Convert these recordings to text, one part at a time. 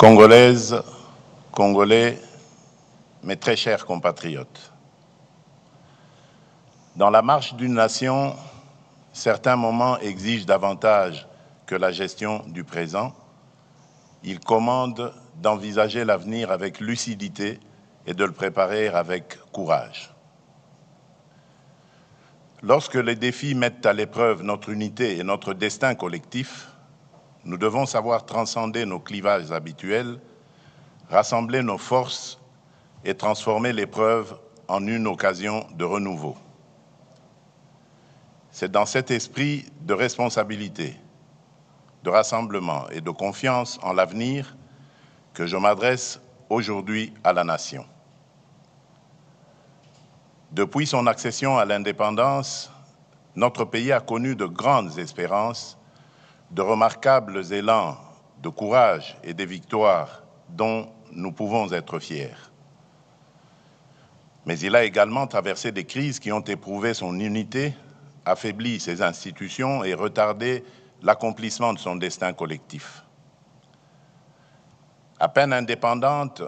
Congolaises, Congolais, mes très chers compatriotes, dans la marche d'une nation, certains moments exigent davantage que la gestion du présent. Ils commandent d'envisager l'avenir avec lucidité et de le préparer avec courage. Lorsque les défis mettent à l'épreuve notre unité et notre destin collectif, nous devons savoir transcender nos clivages habituels, rassembler nos forces et transformer l'épreuve en une occasion de renouveau. C'est dans cet esprit de responsabilité, de rassemblement et de confiance en l'avenir que je m'adresse aujourd'hui à la nation. Depuis son accession à l'indépendance, notre pays a connu de grandes espérances, de remarquables élans de courage et des victoires dont nous pouvons être fiers. Mais il a également traversé des crises qui ont éprouvé son unité, affaibli ses institutions et retardé l'accomplissement de son destin collectif. À peine indépendante,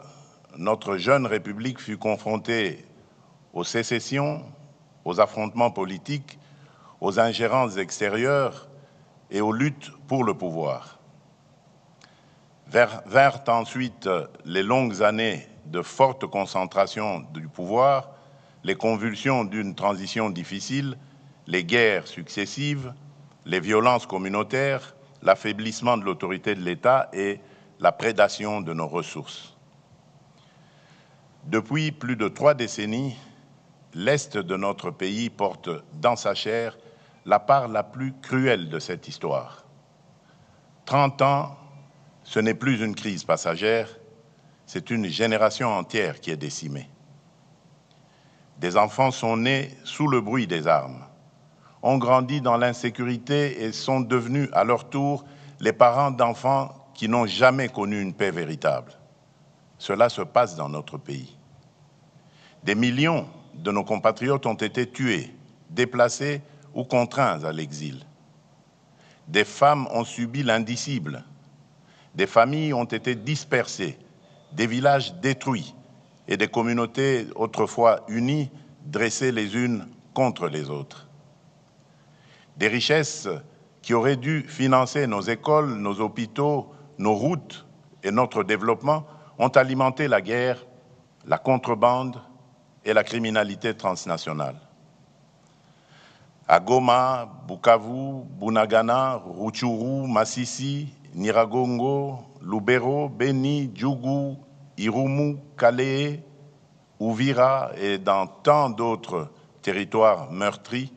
notre jeune République fut confrontée aux sécessions, aux affrontements politiques, aux ingérences extérieures et aux luttes pour le pouvoir. Vinrent ensuite les longues années de forte concentration du pouvoir, les convulsions d'une transition difficile, les guerres successives, les violences communautaires, l'affaiblissement de l'autorité de l'État et la prédation de nos ressources. Depuis plus de 3 décennies, l'Est de notre pays porte dans sa chair la part la plus cruelle de cette histoire. 30 ans, ce n'est plus une crise passagère, c'est une génération entière qui est décimée. Des enfants sont nés sous le bruit des armes, ont grandi dans l'insécurité et sont devenus à leur tour les parents d'enfants qui n'ont jamais connu une paix véritable. Cela se passe dans notre pays. Des millions de nos compatriotes ont été tués, déplacés ou contraints à l'exil. Des femmes ont subi l'indicible. Des familles ont été dispersées, des villages détruits et des communautés autrefois unies dressées les unes contre les autres. Des richesses qui auraient dû financer nos écoles, nos hôpitaux, nos routes et notre développement ont alimenté la guerre, la contrebande et la criminalité transnationale. À Goma, Bukavu, Bunagana, Rutshuru, Masisi, Nyiragongo, Lubero, Beni, Djougou, Irumu, Calais, Uvira et dans tant d'autres territoires meurtris,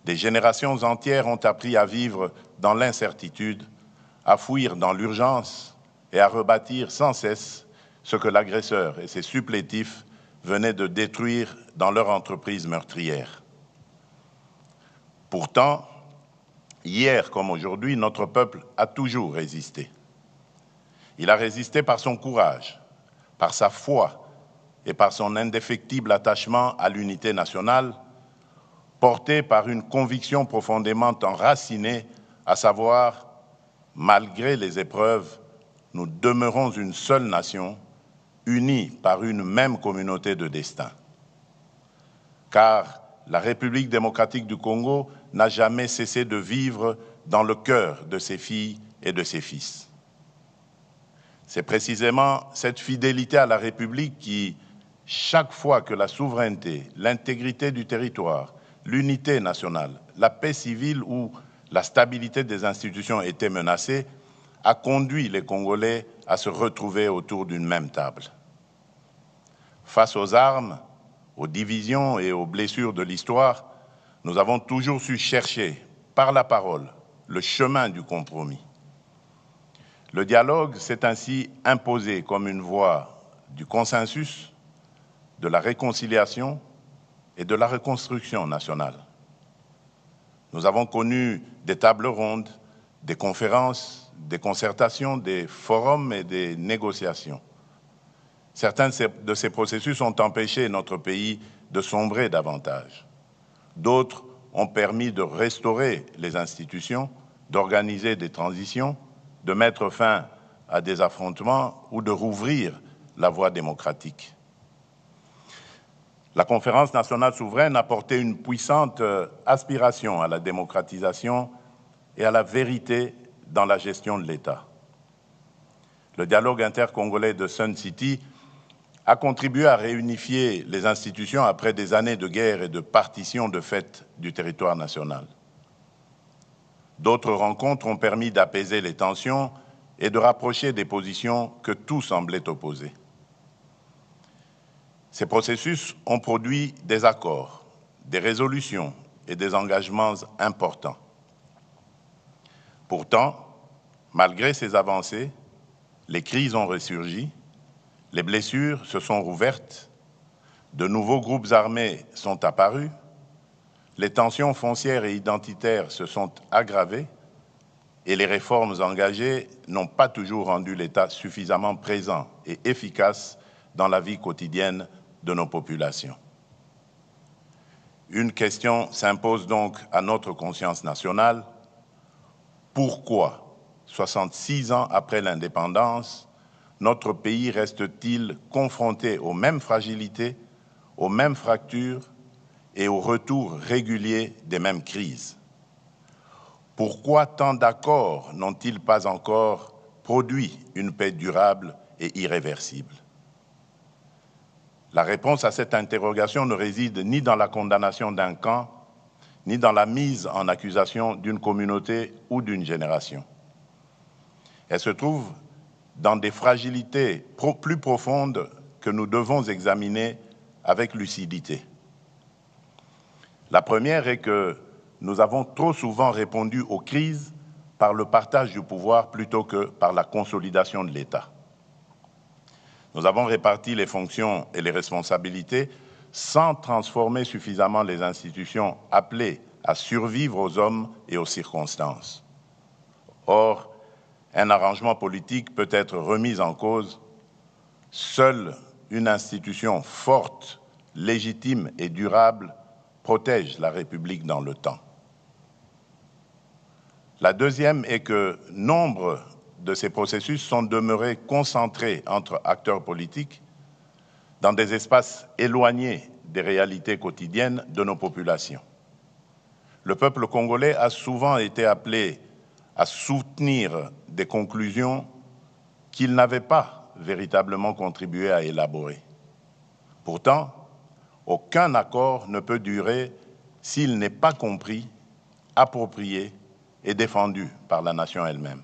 des générations entières ont appris à vivre dans l'incertitude, à fuir dans l'urgence et à rebâtir sans cesse ce que l'agresseur et ses supplétifs venaient de détruire dans leur entreprise meurtrière. Pourtant, hier comme aujourd'hui, notre peuple a toujours résisté. Il a résisté par son courage, par sa foi et par son indéfectible attachement à l'unité nationale, porté par une conviction profondément enracinée, à savoir, malgré les épreuves, nous demeurons une seule nation, unie par une même communauté de destin. Car la République démocratique du Congo n'a jamais cessé de vivre dans le cœur de ses filles et de ses fils. C'est précisément cette fidélité à la République qui, chaque fois que la souveraineté, l'intégrité du territoire, l'unité nationale, la paix civile ou la stabilité des institutions étaient menacées, a conduit les Congolais à se retrouver autour d'une même table. Face aux armes, aux divisions et aux blessures de l'histoire, nous avons toujours su chercher, par la parole, le chemin du compromis. Le dialogue s'est ainsi imposé comme une voie du consensus, de la réconciliation et de la reconstruction nationale. Nous avons connu des tables rondes, des conférences, des concertations, des forums et des négociations. Certains de ces processus ont empêché notre pays de sombrer davantage. D'autres ont permis de restaurer les institutions, d'organiser des transitions, de mettre fin à des affrontements ou de rouvrir la voie démocratique. La conférence nationale souveraine a porté une puissante aspiration à la démocratisation et à la vérité dans la gestion de l'État. Le dialogue intercongolais de Sun City a contribué à réunifier les institutions après des années de guerre et de partition de fait du territoire national. D'autres rencontres ont permis d'apaiser les tensions et de rapprocher des positions que tout semblait opposer. Ces processus ont produit des accords, des résolutions et des engagements importants. Pourtant, malgré ces avancées, les crises ont ressurgi, les blessures se sont rouvertes, de nouveaux groupes armés sont apparus, les tensions foncières et identitaires se sont aggravées et les réformes engagées n'ont pas toujours rendu l'État suffisamment présent et efficace dans la vie quotidienne de nos populations. Une question s'impose donc à notre conscience nationale. Pourquoi, 66 ans après l'indépendance, notre pays reste-t-il confronté aux mêmes fragilités, aux mêmes fractures et au retour régulier des mêmes crises? Pourquoi tant d'accords n'ont-ils pas encore produit une paix durable et irréversible? La réponse à cette interrogation ne réside ni dans la condamnation d'un camp, ni dans la mise en accusation d'une communauté ou d'une génération. Elle se trouve dans des fragilités plus profondes que nous devons examiner avec lucidité. La première est que nous avons trop souvent répondu aux crises par le partage du pouvoir plutôt que par la consolidation de l'État. Nous avons réparti les fonctions et les responsabilités sans transformer suffisamment les institutions appelées à survivre aux hommes et aux circonstances. Or, un arrangement politique peut être remis en cause. Seule une institution forte, légitime et durable protège la République dans le temps. La deuxième est que nombre de ces processus sont demeurés concentrés entre acteurs politiques dans des espaces éloignés des réalités quotidiennes de nos populations. Le peuple congolais a souvent été appelé à soutenir des conclusions qu'il n'avait pas véritablement contribué à élaborer. Pourtant, aucun accord ne peut durer s'il n'est pas compris, approprié et défendu par la nation elle-même.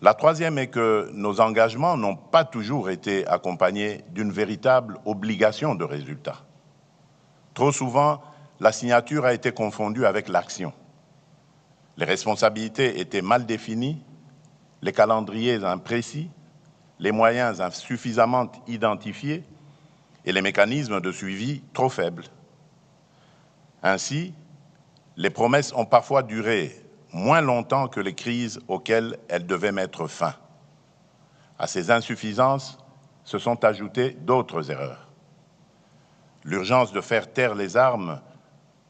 La troisième est que nos engagements n'ont pas toujours été accompagnés d'une véritable obligation de résultat. Trop souvent, la signature a été confondue avec l'action. Les responsabilités étaient mal définies, les calendriers imprécis, les moyens insuffisamment identifiés et les mécanismes de suivi trop faibles. Ainsi, les promesses ont parfois duré moins longtemps que les crises auxquelles elles devaient mettre fin. À ces insuffisances se sont ajoutées d'autres erreurs. L'urgence de faire taire les armes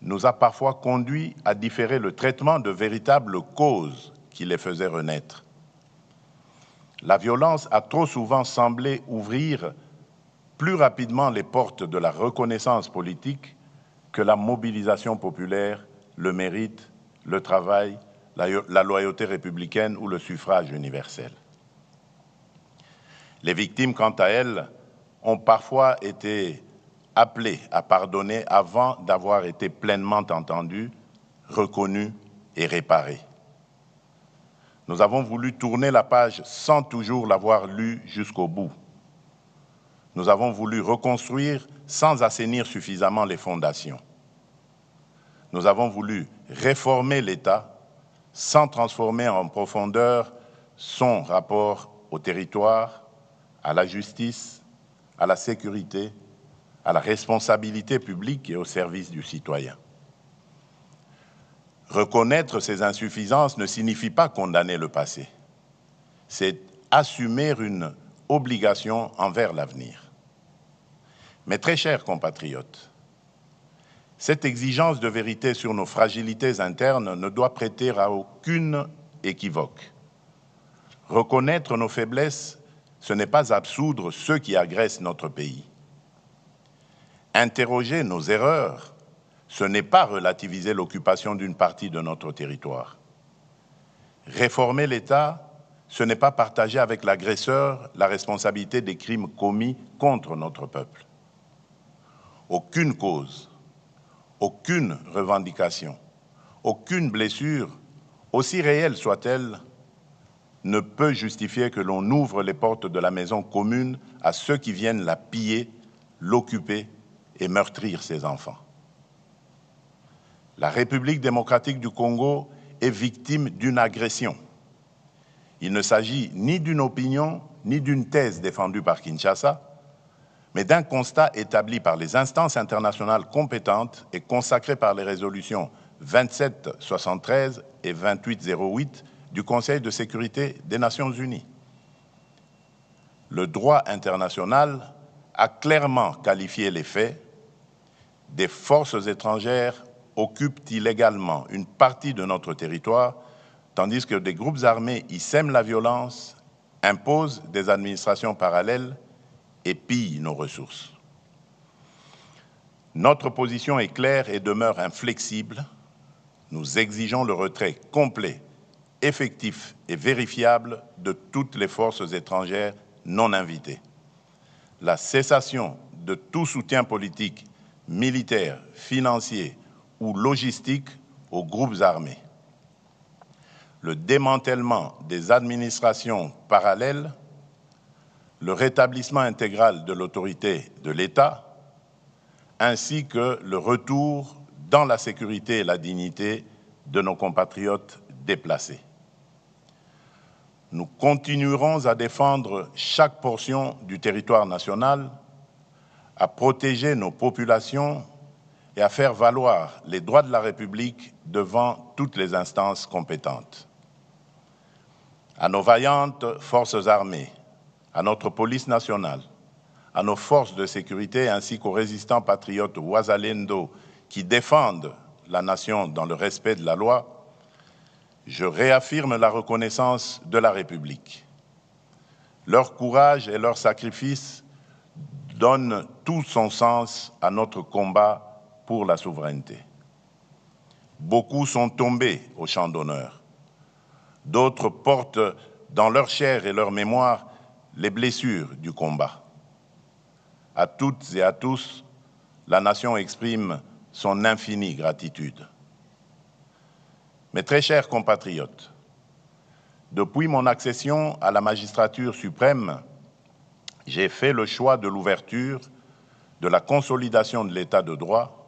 nous a parfois conduit à différer le traitement de véritables causes qui les faisaient renaître. La violence a trop souvent semblé ouvrir plus rapidement les portes de la reconnaissance politique que la mobilisation populaire, le mérite, le travail, la loyauté républicaine ou le suffrage universel. Les victimes, quant à elles, ont parfois été appelées à pardonner avant d'avoir été pleinement entendues, reconnues et réparées. Nous avons voulu tourner la page sans toujours l'avoir lue jusqu'au bout. Nous avons voulu reconstruire sans assainir suffisamment les fondations. Nous avons voulu réformer l'État sans transformer en profondeur son rapport au territoire, à la justice, à la sécurité, à la responsabilité publique et au service du citoyen. Reconnaître ces insuffisances ne signifie pas condamner le passé. C'est assumer une obligation envers l'avenir. Mes très chers compatriotes, cette exigence de vérité sur nos fragilités internes ne doit prêter à aucune équivoque. Reconnaître nos faiblesses, ce n'est pas absoudre ceux qui agressent notre pays. Interroger nos erreurs, ce n'est pas relativiser l'occupation d'une partie de notre territoire. Réformer l'État, ce n'est pas partager avec l'agresseur la responsabilité des crimes commis contre notre peuple. Aucune cause, aucune revendication, aucune blessure, aussi réelle soit-elle, ne peut justifier que l'on ouvre les portes de la maison commune à ceux qui viennent la piller, l'occuper et meurtrir ses enfants. La République démocratique du Congo est victime d'une agression. Il ne s'agit ni d'une opinion, ni d'une thèse défendue par Kinshasa, mais d'un constat établi par les instances internationales compétentes et consacré par les résolutions 2773 et 2808 du Conseil de sécurité des Nations Unies. Le droit international a clairement qualifié les faits. Des forces étrangères occupent illégalement une partie de notre territoire, tandis que des groupes armés y sèment la violence, imposent des administrations parallèles et pillent nos ressources. Notre position est claire et demeure inflexible. Nous exigeons le retrait complet, effectif et vérifiable de toutes les forces étrangères non invitées. La cessation de tout soutien politique, militaire, financier ou logistique aux groupes armés. Le démantèlement des administrations parallèles, le rétablissement intégral de l'autorité de l'État, ainsi que le retour dans la sécurité et la dignité de nos compatriotes déplacés. Nous continuerons à défendre chaque portion du territoire national, à protéger nos populations et à faire valoir les droits de la République devant toutes les instances compétentes. À nos vaillantes forces armées, à notre police nationale, à nos forces de sécurité ainsi qu'aux résistants patriotes Wazalendo qui défendent la nation dans le respect de la loi, je réaffirme la reconnaissance de la République. Leur courage et leur sacrifice donnent tout son sens à notre combat pour la souveraineté. Beaucoup sont tombés au champ d'honneur. D'autres portent dans leur chair et leur mémoire les blessures du combat. À toutes et à tous, la nation exprime son infinie gratitude. Mes très chers compatriotes, depuis mon accession à la magistrature suprême, j'ai fait le choix de l'ouverture, de la consolidation de l'état de droit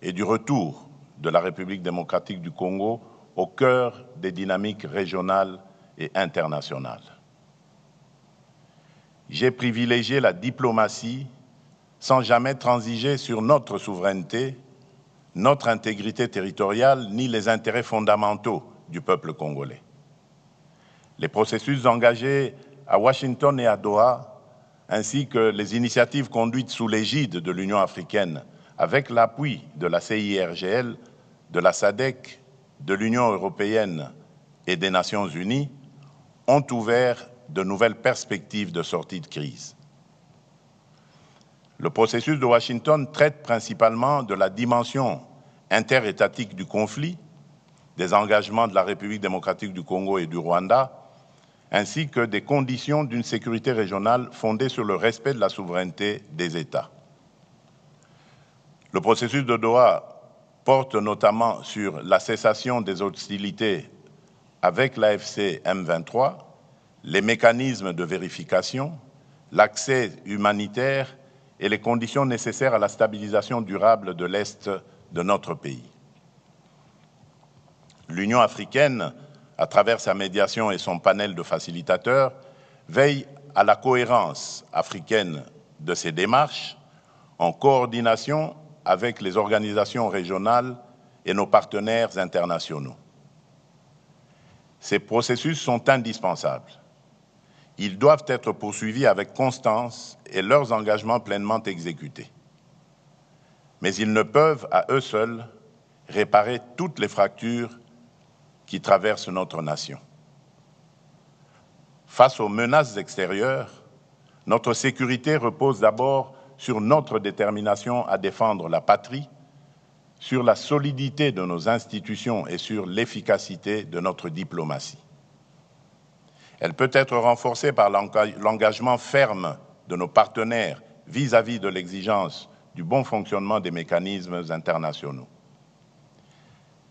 et du retour de la République démocratique du Congo au cœur des dynamiques régionales et internationales. J'ai privilégié la diplomatie sans jamais transiger sur notre souveraineté, notre intégrité territoriale, ni les intérêts fondamentaux du peuple congolais. Les processus engagés à Washington et à Doha, ainsi que les initiatives conduites sous l'égide de l'Union africaine, avec l'appui de la CIRGL, de la SADC, de l'Union européenne et des Nations unies, ont ouvert de nouvelles perspectives de sortie de crise. Le processus de Washington traite principalement de la dimension interétatique du conflit, des engagements de la République démocratique du Congo et du Rwanda, ainsi que des conditions d'une sécurité régionale fondée sur le respect de la souveraineté des États. Le processus de Doha porte notamment sur la cessation des hostilités avec l'AFC M23, les mécanismes de vérification, l'accès humanitaire et les conditions nécessaires à la stabilisation durable de l'Est de notre pays. L'Union africaine, à travers sa médiation et son panel de facilitateurs, veille à la cohérence africaine de ses démarches en coordination avec les organisations régionales et nos partenaires internationaux. Ces processus sont indispensables. Ils doivent être poursuivis avec constance et leurs engagements pleinement exécutés. Mais ils ne peuvent, à eux seuls, réparer toutes les fractures qui traversent notre nation. Face aux menaces extérieures, notre sécurité repose d'abord sur notre détermination à défendre la patrie, sur la solidité de nos institutions et sur l'efficacité de notre diplomatie. Elle peut être renforcée par l'engagement ferme de nos partenaires vis-à-vis de l'exigence du bon fonctionnement des mécanismes internationaux.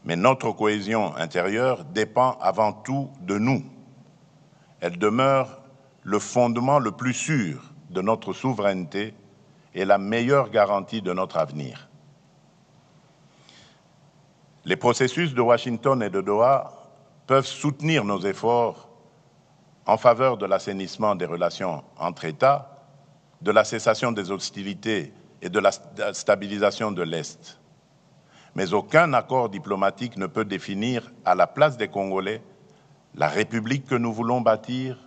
Mais notre cohésion intérieure dépend avant tout de nous. Elle demeure le fondement le plus sûr de notre souveraineté et la meilleure garantie de notre avenir. Les processus de Washington et de Doha peuvent soutenir nos efforts en faveur de l'assainissement des relations entre États, de la cessation des hostilités et de la stabilisation de l'Est. Mais aucun accord diplomatique ne peut définir à la place des Congolais la République que nous voulons bâtir,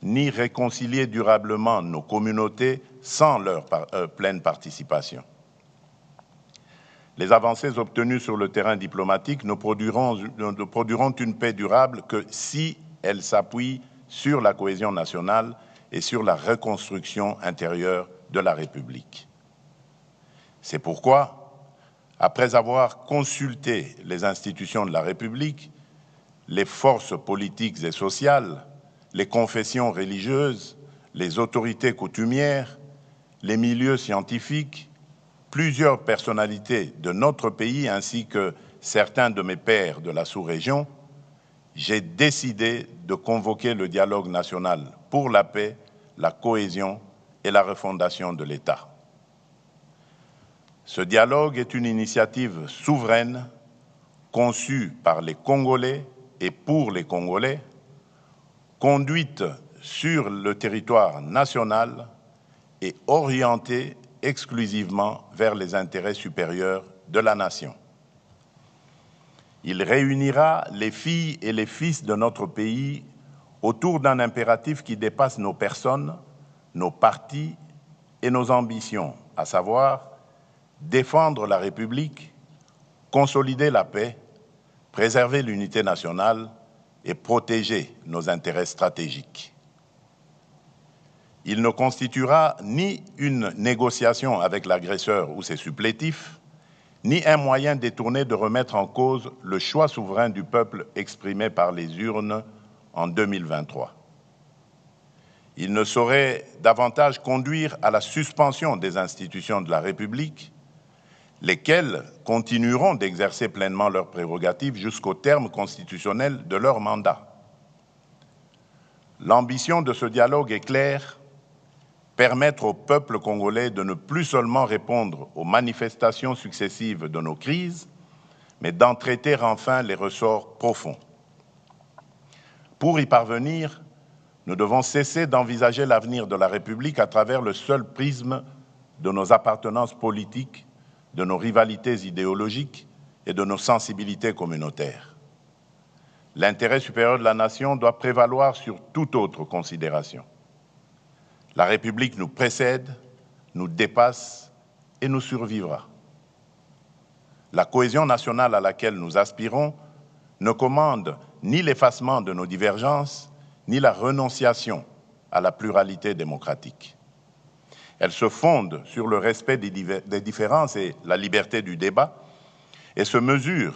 ni réconcilier durablement nos communautés sans leur pleine participation. Les avancées obtenues sur le terrain diplomatique ne produiront une paix durable que si elles s'appuient sur la cohésion nationale et sur la reconstruction intérieure de la République. C'est pourquoi, après avoir consulté les institutions de la République, les forces politiques et sociales, les confessions religieuses, les autorités coutumières, les milieux scientifiques, plusieurs personnalités de notre pays ainsi que certains de mes pairs de la sous-région, j'ai décidé de convoquer le dialogue national pour la paix, la cohésion et la refondation de l'État. Ce dialogue est une initiative souveraine conçue par les Congolais et pour les Congolais, conduite sur le territoire national et orientée exclusivement vers les intérêts supérieurs de la nation. Il réunira les filles et les fils de notre pays autour d'un impératif qui dépasse nos personnes, nos partis et nos ambitions, à savoir défendre la République, consolider la paix, préserver l'unité nationale et protéger nos intérêts stratégiques. Il ne constituera ni une négociation avec l'agresseur ou ses supplétifs, ni un moyen détourné de remettre en cause le choix souverain du peuple exprimé par les urnes en 2023. Il ne saurait davantage conduire à la suspension des institutions de la République, lesquelles continueront d'exercer pleinement leurs prérogatives jusqu'au terme constitutionnel de leur mandat. L'ambition de ce dialogue est claire: permettre au peuple congolais de ne plus seulement répondre aux manifestations successives de nos crises, mais d'en traiter enfin les ressorts profonds. Pour y parvenir, nous devons cesser d'envisager l'avenir de la République à travers le seul prisme de nos appartenances politiques, de nos rivalités idéologiques et de nos sensibilités communautaires. L'intérêt supérieur de la nation doit prévaloir sur toute autre considération. La République nous précède, nous dépasse et nous survivra. La cohésion nationale à laquelle nous aspirons ne commande ni l'effacement de nos divergences, ni la renonciation à la pluralité démocratique. Elle se fonde sur le respect des différences et la liberté du débat et se mesure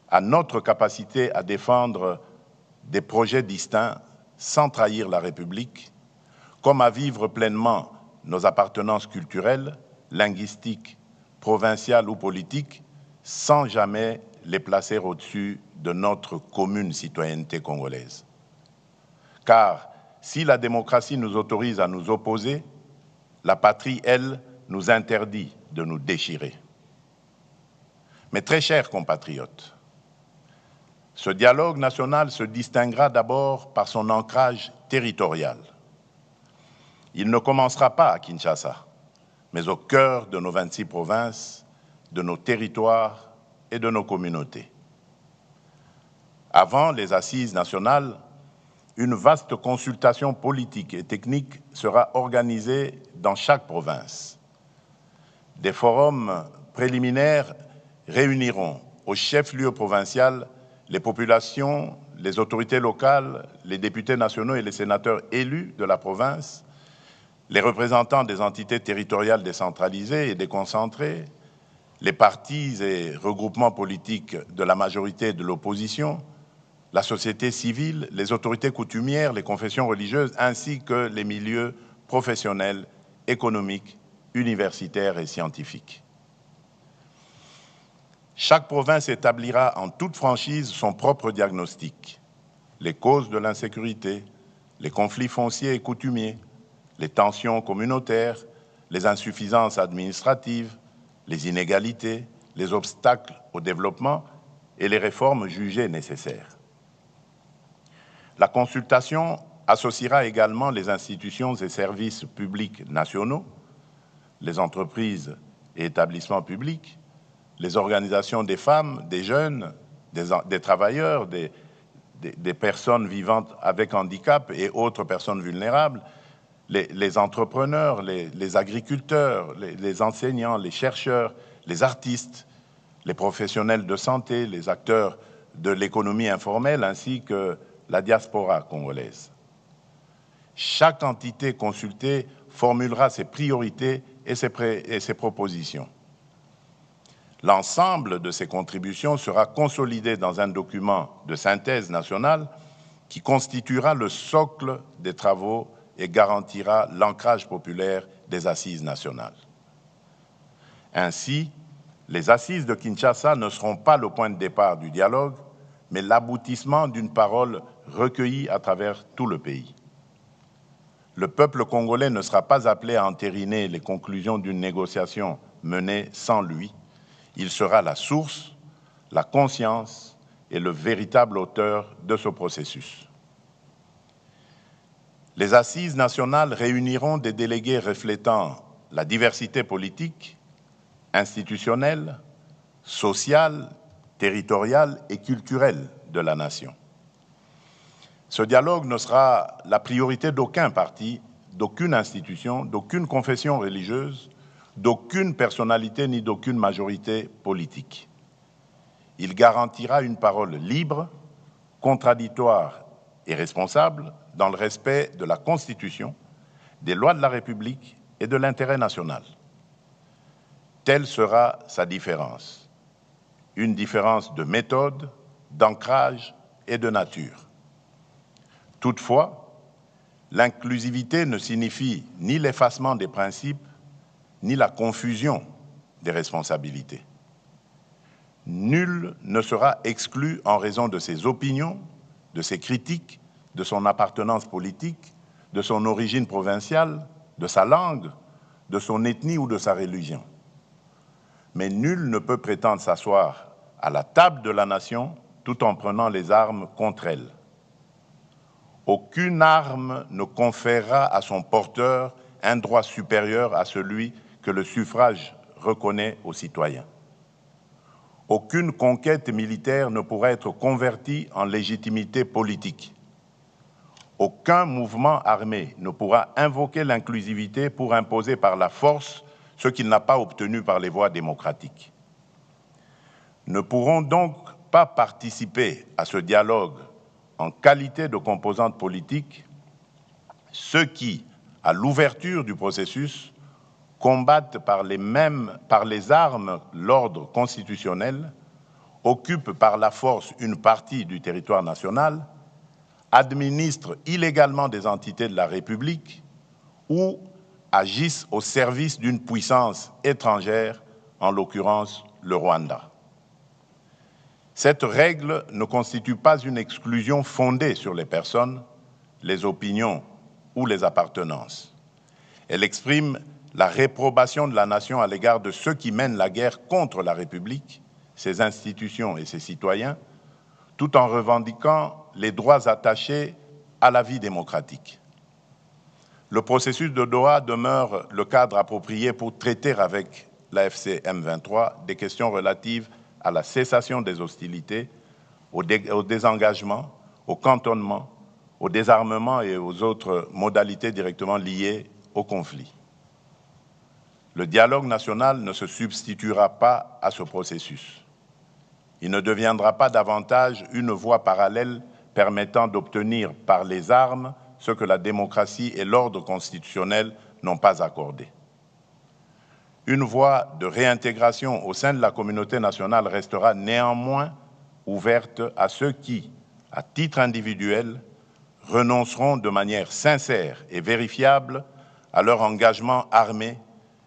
à notre capacité à défendre des projets distincts sans trahir la République, comme à vivre pleinement nos appartenances culturelles, linguistiques, provinciales ou politiques, sans jamais les placer au-dessus de notre commune citoyenneté congolaise. Car si la démocratie nous autorise à nous opposer, la patrie, elle, nous interdit de nous déchirer. Mais très chers compatriotes, ce dialogue national se distinguera d'abord par son ancrage territorial. Il ne commencera pas à Kinshasa, mais au cœur de nos 26 provinces, de nos territoires et de nos communautés. Avant les assises nationales, une vaste consultation politique et technique sera organisée dans chaque province. Des forums préliminaires réuniront au chef-lieu provincial les populations, les autorités locales, les députés nationaux et les sénateurs élus de la province, les représentants des entités territoriales décentralisées et déconcentrées, les partis et regroupements politiques de la majorité et de l'opposition, la société civile, les autorités coutumières, les confessions religieuses, ainsi que les milieux professionnels, économiques, universitaires et scientifiques. Chaque province établira en toute franchise son propre diagnostic, les causes de l'insécurité, les conflits fonciers et coutumiers, les tensions communautaires, les insuffisances administratives, les inégalités, les obstacles au développement et les réformes jugées nécessaires. La consultation associera également les institutions et services publics nationaux, les entreprises et établissements publics, les organisations des femmes, des jeunes, des travailleurs, des personnes vivant avec handicap et autres personnes vulnérables, les entrepreneurs, les agriculteurs, les enseignants, les chercheurs, les artistes, les professionnels de santé, les acteurs de l'économie informelle ainsi que la diaspora congolaise. Chaque entité consultée formulera ses priorités et ses propositions. L'ensemble de ces contributions sera consolidé dans un document de synthèse nationale qui constituera le socle des travaux et garantira l'ancrage populaire des assises nationales. Ainsi, les assises de Kinshasa ne seront pas le point de départ du dialogue, mais l'aboutissement d'une parole recueillie à travers tout le pays. Le peuple congolais ne sera pas appelé à entériner les conclusions d'une négociation menée sans lui. Il sera la source, la conscience et le véritable auteur de ce processus. Les assises nationales réuniront des délégués reflétant la diversité politique, institutionnelle, sociale, territoriale et culturelle de la nation. Ce dialogue ne sera la priorité d'aucun parti, d'aucune institution, d'aucune confession religieuse, d'aucune personnalité ni d'aucune majorité politique. Il garantira une parole libre, contradictoire et responsable dans le respect de la Constitution, des lois de la République et de l'intérêt national. Telle sera sa différence. Une différence de méthode, d'ancrage et de nature. Toutefois, l'inclusivité ne signifie ni l'effacement des principes, ni la confusion des responsabilités. Nul ne sera exclu en raison de ses opinions, de ses critiques, de son appartenance politique, de son origine provinciale, de sa langue, de son ethnie ou de sa religion. Mais nul ne peut prétendre s'asseoir à la table de la nation tout en prenant les armes contre elle. Aucune arme ne conférera à son porteur un droit supérieur à celui que le suffrage reconnaît aux citoyens. Aucune conquête militaire ne pourra être convertie en légitimité politique. Aucun mouvement armé ne pourra invoquer l'inclusivité pour imposer par la force ce qu'il n'a pas obtenu par les voies démocratiques. Ne pourront donc pas participer à ce dialogue en qualité de composantes politiques ceux qui, à l'ouverture du processus, combattent par les armes l'ordre constitutionnel, occupent par la force une partie du territoire national, administrent illégalement des entités de la République ou agissent au service d'une puissance étrangère, en l'occurrence le Rwanda. Cette règle ne constitue pas une exclusion fondée sur les personnes, les opinions ou les appartenances. Elle exprime la réprobation de la nation à l'égard de ceux qui mènent la guerre contre la République, ses institutions et ses citoyens, tout en revendiquant les droits attachés à la vie démocratique. Le processus de Doha demeure le cadre approprié pour traiter avec l'AFC M23 des questions relatives à la cessation des hostilités, au désengagement, au cantonnement, au désarmement et aux autres modalités directement liées au conflit. Le dialogue national ne se substituera pas à ce processus. Il ne deviendra pas davantage une voie parallèle permettant d'obtenir par les armes ce que la démocratie et l'ordre constitutionnel n'ont pas accordé. Une voie de réintégration au sein de la communauté nationale restera néanmoins ouverte à ceux qui, à titre individuel, renonceront de manière sincère et vérifiable à leur engagement armé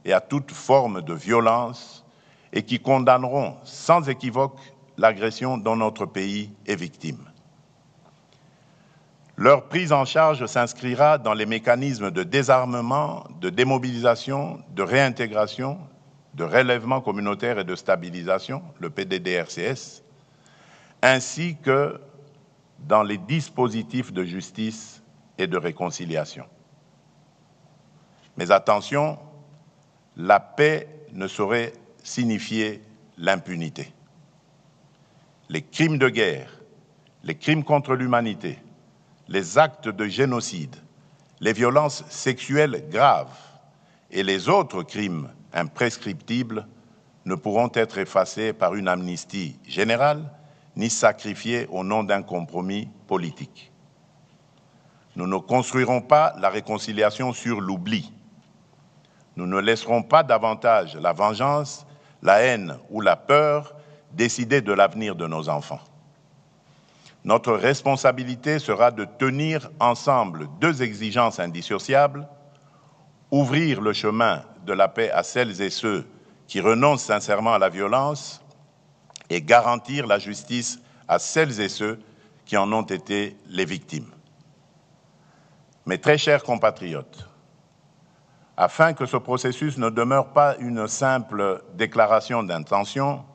et à toute forme de violence et qui condamneront sans équivoque l'agression dont notre pays est victime. Leur prise en charge s'inscrira dans les mécanismes de désarmement, de démobilisation, de réintégration, de relèvement communautaire et de stabilisation, le PDDRCS, ainsi que dans les dispositifs de justice et de réconciliation. Mais attention, la paix ne saurait signifier l'impunité. Les crimes de guerre, les crimes contre l'humanité, les actes de génocide, les violences sexuelles graves et les autres crimes imprescriptibles ne pourront être effacés par une amnistie générale ni sacrifiés au nom d'un compromis politique. Nous ne construirons pas la réconciliation sur l'oubli. Nous ne laisserons pas davantage la vengeance, la haine ou la peur décider de l'avenir de nos enfants. Notre responsabilité sera de tenir ensemble deux exigences indissociables, ouvrir le chemin de la paix à celles et ceux qui renoncent sincèrement à la violence et garantir la justice à celles et ceux qui en ont été les victimes. Mes très chers compatriotes, afin que ce processus ne demeure pas une simple déclaration d'intention,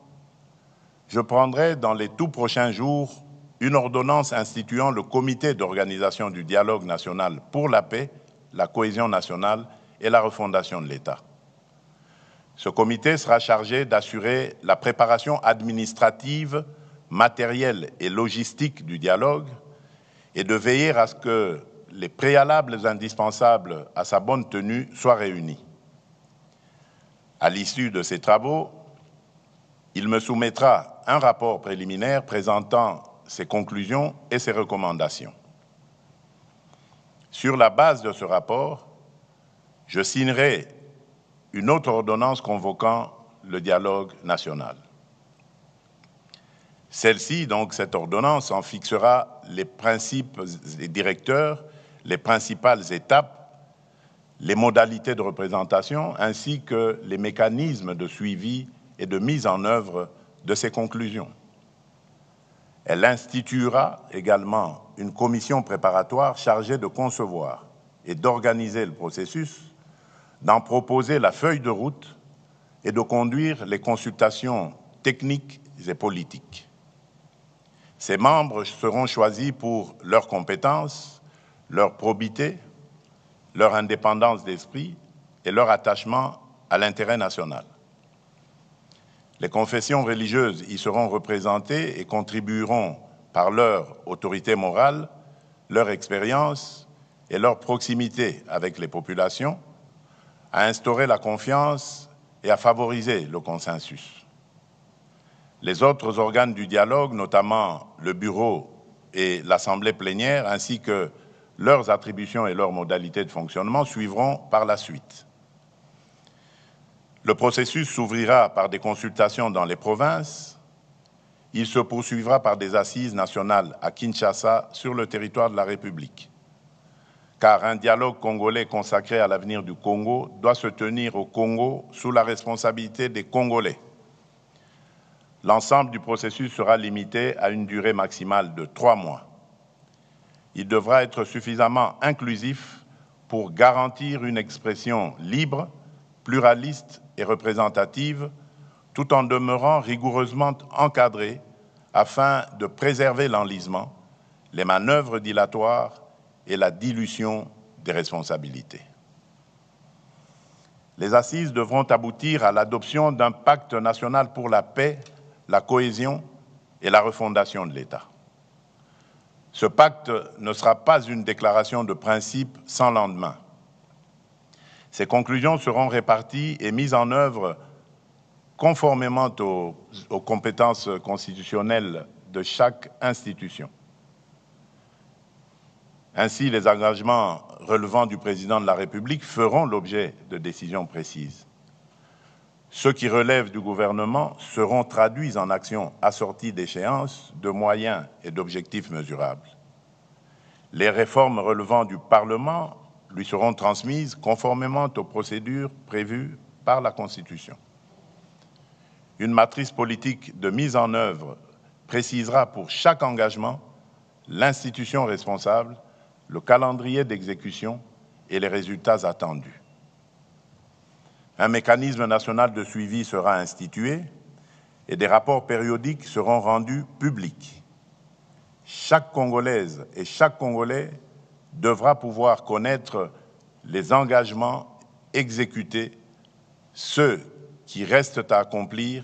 je prendrai dans les tout prochains jours une ordonnance instituant le comité d'organisation du dialogue national pour la paix, la cohésion nationale et la refondation de l'État. Ce comité sera chargé d'assurer la préparation administrative, matérielle et logistique du dialogue et de veiller à ce que les préalables indispensables à sa bonne tenue soient réunis. À l'issue de ces travaux, il me soumettra un rapport préliminaire présentant ses conclusions et ses recommandations. Sur la base de ce rapport, je signerai une autre ordonnance convoquant le dialogue national. Celle-ci, donc cette ordonnance, en fixera les principes directeurs, les principales étapes, les modalités de représentation, ainsi que les mécanismes de suivi et de mise en œuvre de ces conclusions. Elle instituera également une commission préparatoire chargée de concevoir et d'organiser le processus, d'en proposer la feuille de route et de conduire les consultations techniques et politiques. Ces membres seront choisis pour leurs compétences, leur probité, leur indépendance d'esprit et leur attachement à l'intérêt national. Les confessions religieuses y seront représentées et contribueront par leur autorité morale, leur expérience et leur proximité avec les populations à instaurer la confiance et à favoriser le consensus. Les autres organes du dialogue, notamment le bureau et l'assemblée plénière, ainsi que leurs attributions et leurs modalités de fonctionnement, suivront par la suite. Le processus s'ouvrira par des consultations dans les provinces. Il se poursuivra par des assises nationales à Kinshasa, sur le territoire de la République. Car un dialogue congolais consacré à l'avenir du Congo doit se tenir au Congo sous la responsabilité des Congolais. L'ensemble du processus sera limité à une durée maximale de 3 mois. Il devra être suffisamment inclusif pour garantir une expression libre, pluraliste et représentative, tout en demeurant rigoureusement encadré afin de préserver l'enlisement, les manœuvres dilatoires et la dilution des responsabilités. Les assises devront aboutir à l'adoption d'un pacte national pour la paix, la cohésion et la refondation de l'État. Ce pacte ne sera pas une déclaration de principe sans lendemain. Ces conclusions seront réparties et mises en œuvre conformément aux compétences constitutionnelles de chaque institution. Ainsi, les engagements relevant du président de la République feront l'objet de décisions précises. Ceux qui relèvent du gouvernement seront traduits en actions assorties d'échéances, de moyens et d'objectifs mesurables. Les réformes relevant du Parlement lui seront transmises conformément aux procédures prévues par la Constitution. Une matrice politique de mise en œuvre précisera pour chaque engagement l'institution responsable, le calendrier d'exécution et les résultats attendus. Un mécanisme national de suivi sera institué et des rapports périodiques seront rendus publics. Chaque Congolaise et chaque Congolais devra pouvoir connaître les engagements exécutés, ceux qui restent à accomplir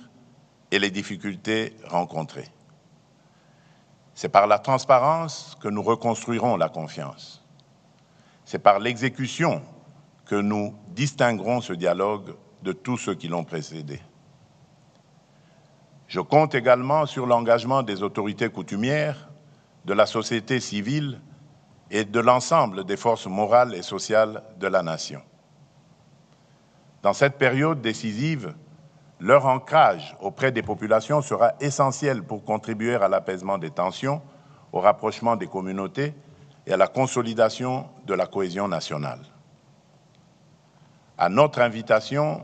et les difficultés rencontrées. C'est par la transparence que nous reconstruirons la confiance. C'est par l'exécution que nous distinguerons ce dialogue de tous ceux qui l'ont précédé. Je compte également sur l'engagement des autorités coutumières, de la société civile et de l'ensemble des forces morales et sociales de la nation. Dans cette période décisive, leur ancrage auprès des populations sera essentiel pour contribuer à l'apaisement des tensions, au rapprochement des communautés et à la consolidation de la cohésion nationale. À notre invitation,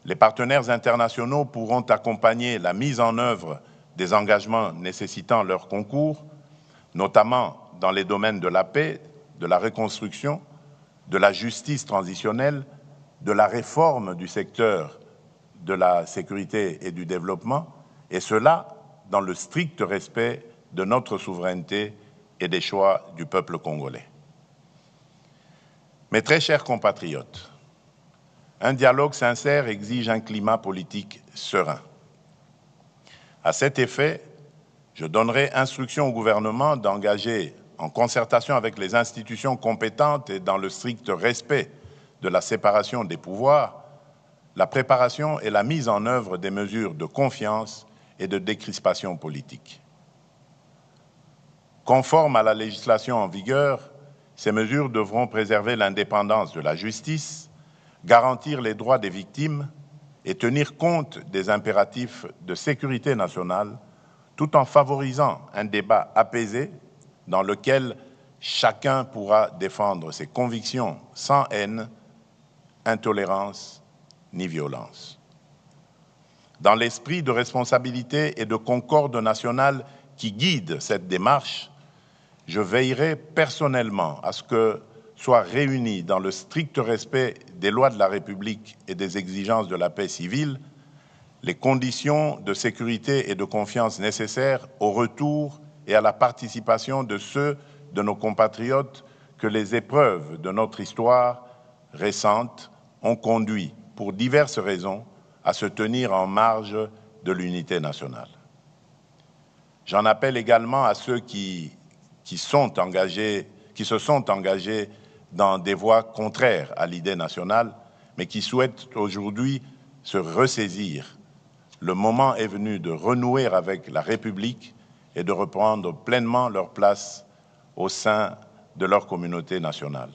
les partenaires internationaux pourront accompagner la mise en œuvre des engagements nécessitant leur concours, notamment dans les domaines de la paix, de la reconstruction, de la justice transitionnelle, de la réforme du secteur de la sécurité et du développement, et cela dans le strict respect de notre souveraineté et des choix du peuple congolais. Mes très chers compatriotes, un dialogue sincère exige un climat politique serein. À cet effet, je donnerai instruction au gouvernement d'engager, en concertation avec les institutions compétentes et dans le strict respect de la séparation des pouvoirs, la préparation et la mise en œuvre des mesures de confiance et de décrispation politique. Conformes à la législation en vigueur, ces mesures devront préserver l'indépendance de la justice, garantir les droits des victimes et tenir compte des impératifs de sécurité nationale, tout en favorisant un débat apaisé dans lequel chacun pourra défendre ses convictions sans haine, intolérance ni violence. Dans l'esprit de responsabilité et de concorde nationale qui guide cette démarche, je veillerai personnellement à ce que soient réunis dans le strict respect des lois de la République et des exigences de la paix civile les conditions de sécurité et de confiance nécessaires au retour et à la participation de ceux de nos compatriotes que les épreuves de notre histoire récente ont conduit, pour diverses raisons, à se tenir en marge de l'unité nationale. J'en appelle également à ceux qui se sont engagés dans des voies contraires à l'idée nationale, mais qui souhaitent aujourd'hui se ressaisir. Le moment est venu de renouer avec la République et de reprendre pleinement leur place au sein de leur communauté nationale.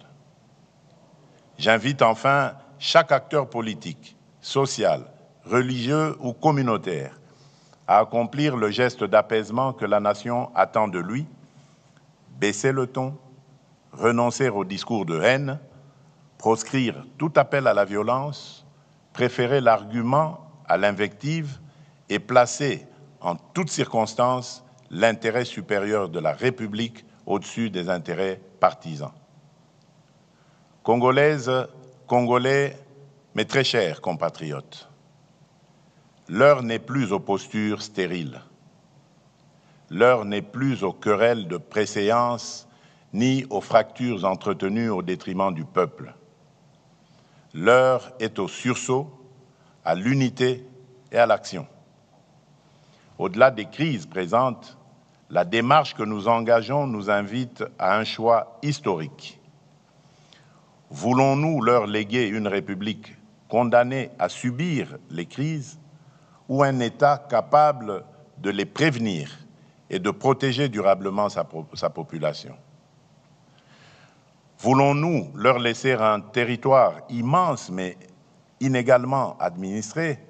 J'invite enfin chaque acteur politique, social, religieux ou communautaire à accomplir le geste d'apaisement que la nation attend de lui, baisser le ton, renoncer au discours de haine, proscrire tout appel à la violence, préférer l'argument à l'invective et placer en toutes circonstances l'intérêt supérieur de la République au-dessus des intérêts partisans. Congolaises, Congolais, mes très chers compatriotes, l'heure n'est plus aux postures stériles. L'heure n'est plus aux querelles de préséance ni aux fractures entretenues au détriment du peuple. L'heure est au sursaut, à l'unité et à l'action. Au-delà des crises présentes, la démarche que nous engageons nous invite à un choix historique. Voulons-nous leur léguer une République condamnée à subir les crises ou un État capable de les prévenir et de protéger durablement sa population? Voulons-nous leur laisser un territoire immense mais inégalement administré,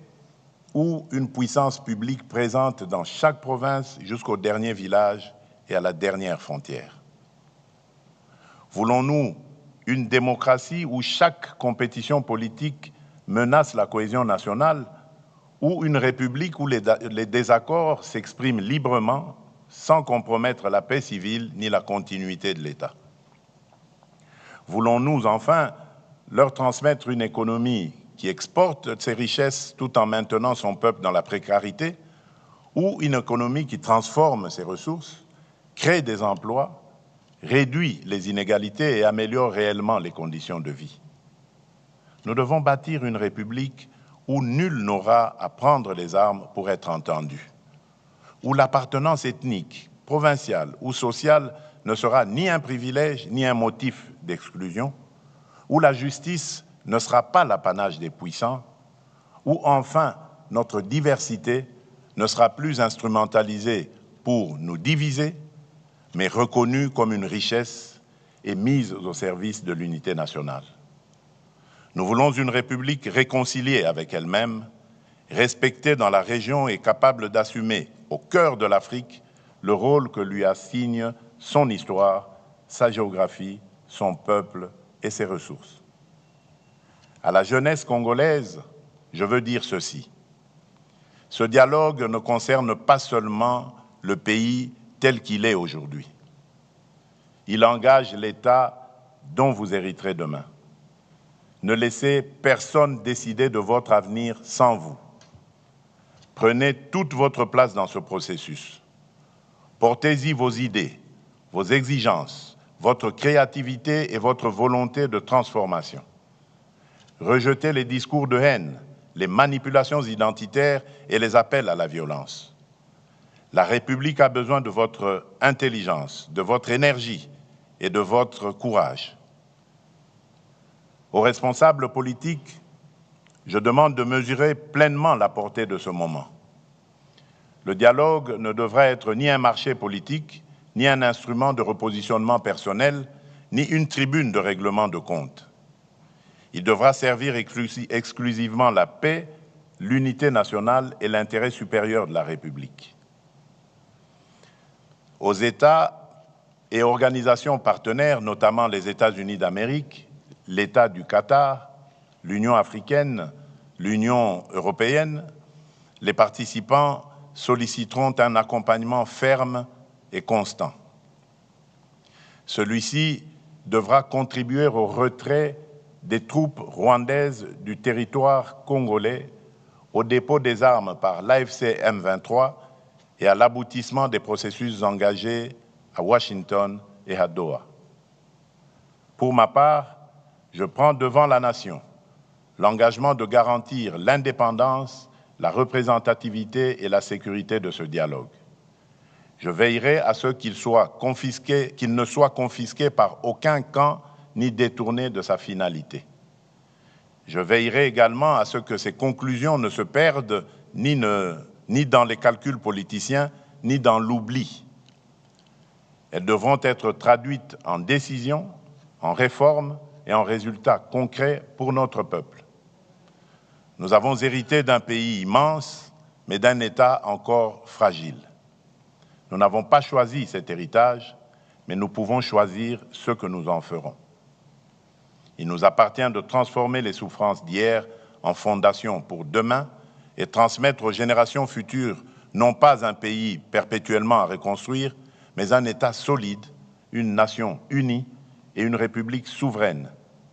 ou une puissance publique présente dans chaque province jusqu'au dernier village et à la dernière frontière? Voulons-nous une démocratie où chaque compétition politique menace la cohésion nationale, ou une république où les désaccords s'expriment librement sans compromettre la paix civile ni la continuité de l'État? Voulons-nous enfin leur transmettre une économie qui exporte ses richesses tout en maintenant son peuple dans la précarité, ou une économie qui transforme ses ressources, crée des emplois, réduit les inégalités et améliore réellement les conditions de vie? Nous devons bâtir une république où nul n'aura à prendre les armes pour être entendu, où l'appartenance ethnique, provinciale ou sociale ne sera ni un privilège ni un motif d'exclusion, où la justice ne sera pas l'apanage des puissants, où enfin notre diversité ne sera plus instrumentalisée pour nous diviser, mais reconnue comme une richesse et mise au service de l'unité nationale. Nous voulons une République réconciliée avec elle-même, respectée dans la région et capable d'assumer au cœur de l'Afrique le rôle que lui assigne son histoire, sa géographie, son peuple et ses ressources. À la jeunesse congolaise, je veux dire ceci. Ce dialogue ne concerne pas seulement le pays tel qu'il est aujourd'hui. Il engage l'État dont vous hériterez demain. Ne laissez personne décider de votre avenir sans vous. Prenez toute votre place dans ce processus. Portez-y vos idées, vos exigences, votre créativité et votre volonté de transformation. Rejetez les discours de haine, les manipulations identitaires et les appels à la violence. La République a besoin de votre intelligence, de votre énergie et de votre courage. Aux responsables politiques, je demande de mesurer pleinement la portée de ce moment. Le dialogue ne devra être ni un marché politique, ni un instrument de repositionnement personnel, ni une tribune de règlement de comptes. Il devra servir exclusivement la paix, l'unité nationale et l'intérêt supérieur de la République. Aux États et organisations partenaires, notamment les États-Unis d'Amérique, l'État du Qatar, l'Union africaine, l'Union européenne, les participants solliciteront un accompagnement ferme et constant. Celui-ci devra contribuer au retrait des troupes rwandaises du territoire congolais, au dépôt des armes par l'AFC M23 et à l'aboutissement des processus engagés à Washington et à Doha. Pour ma part, je prends devant la nation l'engagement de garantir l'indépendance, la représentativité et la sécurité de ce dialogue. Je veillerai à ce qu'il ne soit confisqué par aucun camp ni détourné de sa finalité. Je veillerai également à ce que ces conclusions ne se perdent ni dans les calculs politiciens, ni dans l'oubli. Elles devront être traduites en décisions, en réformes et en résultats concrets pour notre peuple. Nous avons hérité d'un pays immense, mais d'un État encore fragile. Nous n'avons pas choisi cet héritage, mais nous pouvons choisir ce que nous en ferons. Il nous appartient de transformer les souffrances d'hier en fondation pour demain et transmettre aux générations futures non pas un pays perpétuellement à reconstruire, mais un État solide, une nation unie et une république souveraine,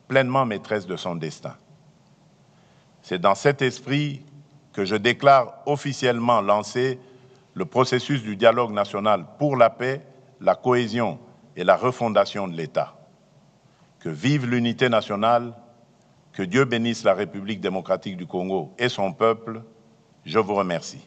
pleinement maîtresse de son destin. C'est dans cet esprit que je déclare officiellement lancé le processus du dialogue national pour la paix, la cohésion et la refondation de l'État. Que vive l'unité nationale, que Dieu bénisse la République démocratique du Congo et son peuple. Je vous remercie.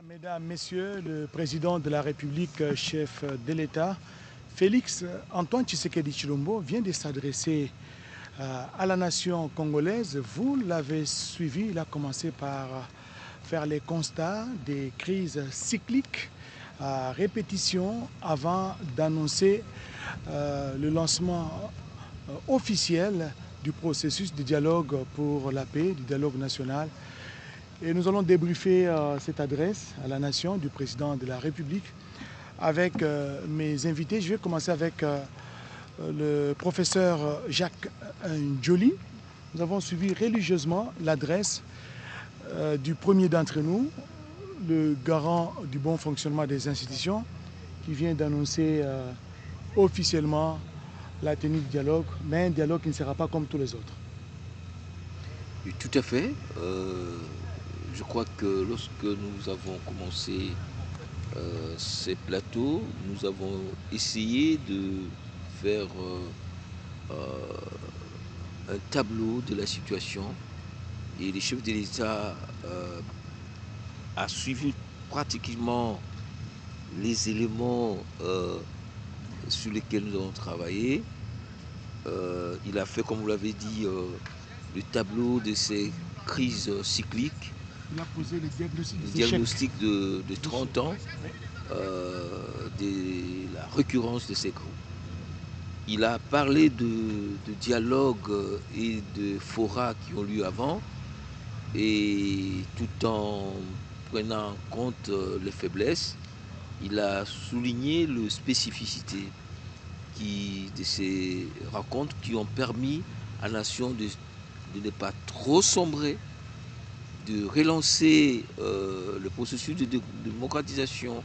Mesdames, Messieurs, le président de la République, chef de l'État, Félix Antoine Tshisekedi Tshilombo, vient de s'adresser à la nation congolaise. Vous l'avez suivi, il a commencé par faire les constats des crises cycliques à répétition avant d'annoncer le lancement officiel du processus de dialogue pour la paix, du dialogue national. Et nous allons débriefer cette adresse à la nation du président de la République avec mes invités. Je vais commencer avec le professeur Jacques Ndjoli. Nous avons suivi religieusement l'adresse du premier d'entre nous, le garant du bon fonctionnement des institutions, qui vient d'annoncer officiellement la tenue du dialogue, mais un dialogue qui ne sera pas comme tous les autres. Et tout à fait. Je crois que lorsque nous avons commencé ces plateaux, nous avons essayé de faire un tableau de la situation et les chefs de l'État a suivi pratiquement les éléments sur lesquels nous avons travaillé. Il a fait, comme vous l'avez dit, le tableau de ces crises cycliques. Il a posé le diagnostic de 30 ans de la récurrence de ces groupes. Il a parlé de dialogue et de forats qui ont lieu avant, et tout en prenant en compte les faiblesses, il a souligné les spécificités de ces rencontres qui ont permis à la nation de ne pas trop sombrer, de relancer le processus de démocratisation,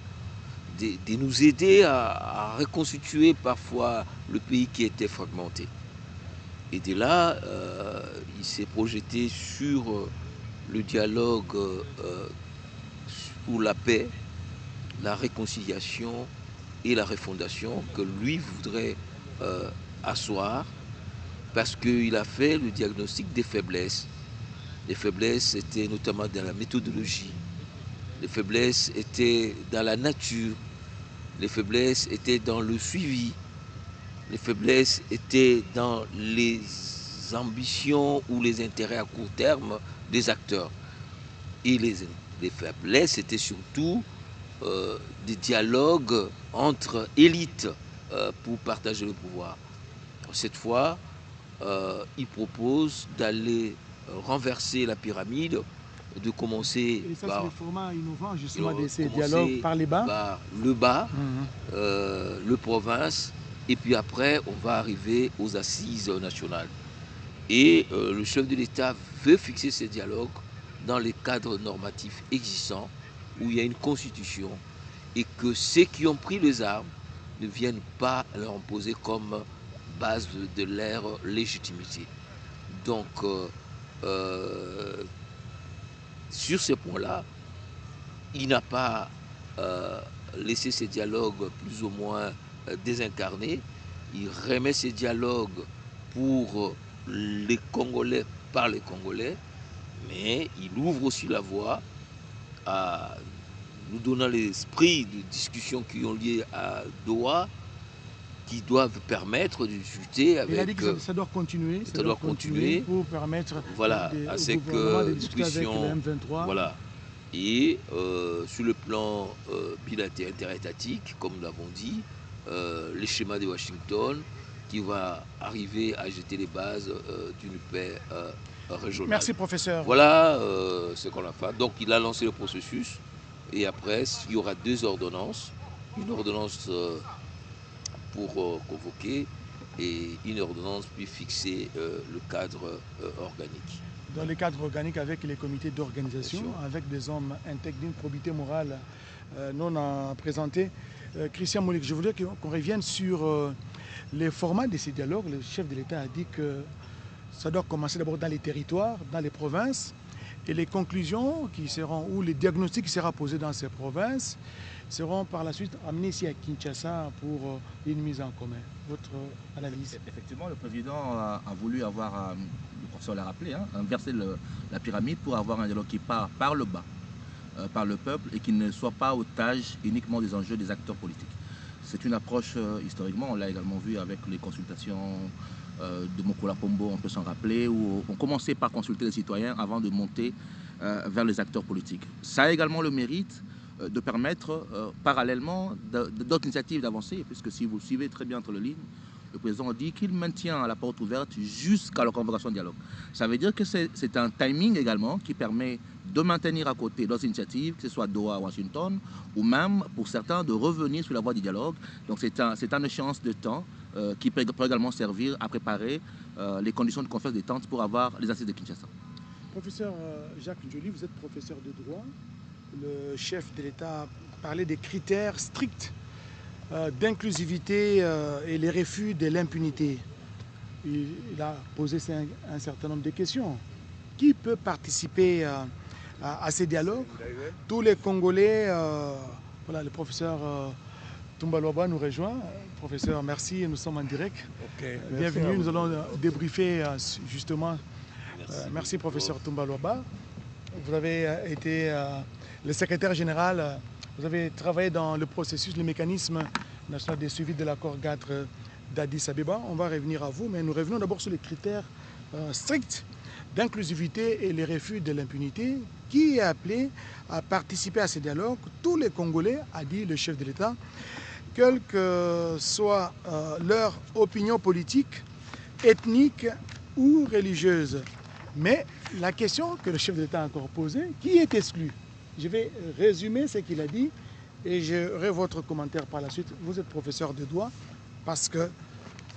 de nous aider à reconstituer parfois le pays qui était fragmenté. Et de là, il s'est projeté sur le dialogue pour la paix, la réconciliation et la refondation que lui voudrait asseoir, parce qu'il a fait le diagnostic des faiblesses. Les faiblesses étaient notamment dans la méthodologie, les faiblesses étaient dans la nature, les faiblesses étaient dans le suivi, les faiblesses étaient dans les ambitions ou les intérêts à court terme des acteurs. Et les faiblesses étaient surtout des dialogues entre élites pour partager le pouvoir. Cette fois, il propose d'aller renverser la pyramide, de commencer et ça, par c'est le format innovant justement de ces dialogues par les bas. Par le bas, le province, et puis après on va arriver aux assises nationales. Et le chef de l'État veut fixer ces dialogues dans les cadres normatifs existants, où il y a une constitution, et que ceux qui ont pris les armes ne viennent pas leur imposer comme base de leur légitimité. Donc, sur ce point-là, il n'a pas laissé ces dialogues plus ou moins désincarnés. Il remet ces dialogues pour les Congolais par les Congolais, mais il ouvre aussi la voie à nous donnant l'esprit de discussions qui ont lieu à Doha, qui doivent permettre de discuter avec... Il a dit que ça doit continuer. Ça doit continuer pour permettre à ce que nous puissions... Voilà. Et sur le plan bilatéral interétatique, comme nous l'avons dit, les schémas de Washington qui va arriver à jeter les bases d'une paix régionale. Merci, professeur. Voilà ce qu'on a fait. Donc, il a lancé le processus. Et après, il y aura 2 ordonnances. Une ordonnance pour convoquer et une ordonnance puis fixer le cadre organique. Dans le cadre organique avec les comités d'organisation, avec des hommes intègres d'une probité morale non présentés. Christian Moulik, je voudrais qu'on revienne sur les formats de ces dialogues. Le chef de l'État a dit que ça doit commencer d'abord dans les territoires, dans les provinces, et les conclusions qui seront, ou les diagnostics qui seront posés dans ces provinces seront par la suite amenés ici à Kinshasa pour une mise en commun. Votre analyse? Effectivement, le président a voulu avoir, le professeur l'a rappelé, inverser la pyramide pour avoir un dialogue qui part par le bas. par le peuple et qui ne soit pas otage uniquement des enjeux des acteurs politiques. C'est une approche, historiquement, on l'a également vu avec les consultations de Mokola Pombo, on peut s'en rappeler, où on commençait par consulter les citoyens avant de monter vers les acteurs politiques. Ça a également le mérite de permettre parallèlement d'autres initiatives d'avancer, puisque si vous suivez très bien entre les lignes, le président dit qu'il maintient la porte ouverte jusqu'à la convocation de dialogue. Ça veut dire que c'est un timing également qui permet de maintenir à côté d'autres initiatives, que ce soit Doha, Washington, ou même pour certains de revenir sur la voie du dialogue. Donc c'est un échéance de temps qui peut également servir à préparer les conditions de confiance détente pour avoir les assises de Kinshasa. Professeur Jacques Njoli, vous êtes professeur de droit. Le chef de l'État parlait des critères stricts d'inclusivité et les refus de l'impunité. Il a posé un certain nombre de questions. Qui peut participer à ces dialogues? Tous les Congolais, voilà, le professeur Toumba Loaba nous rejoint. Professeur, merci, nous sommes en direct. Okay, bienvenue, nous allons débriefer justement. Merci professeur Toumba Loaba. Vous avez été le secrétaire général, vous avez travaillé dans le processus, le mécanisme national de suivi de l'accord GATT d'Addis Abeba. On va revenir à vous, mais nous revenons d'abord sur les critères stricts d'inclusivité et les refus de l'impunité. Qui est appelé à participer à ces dialogues? Tous les Congolais, a dit le chef de l'État, quelle que soit leur opinion politique, ethnique ou religieuse. Mais la question que le chef de l'État a encore posée, qui est exclu? Je vais résumer ce qu'il a dit et j'aurai votre commentaire par la suite. Vous êtes professeur de droit parce que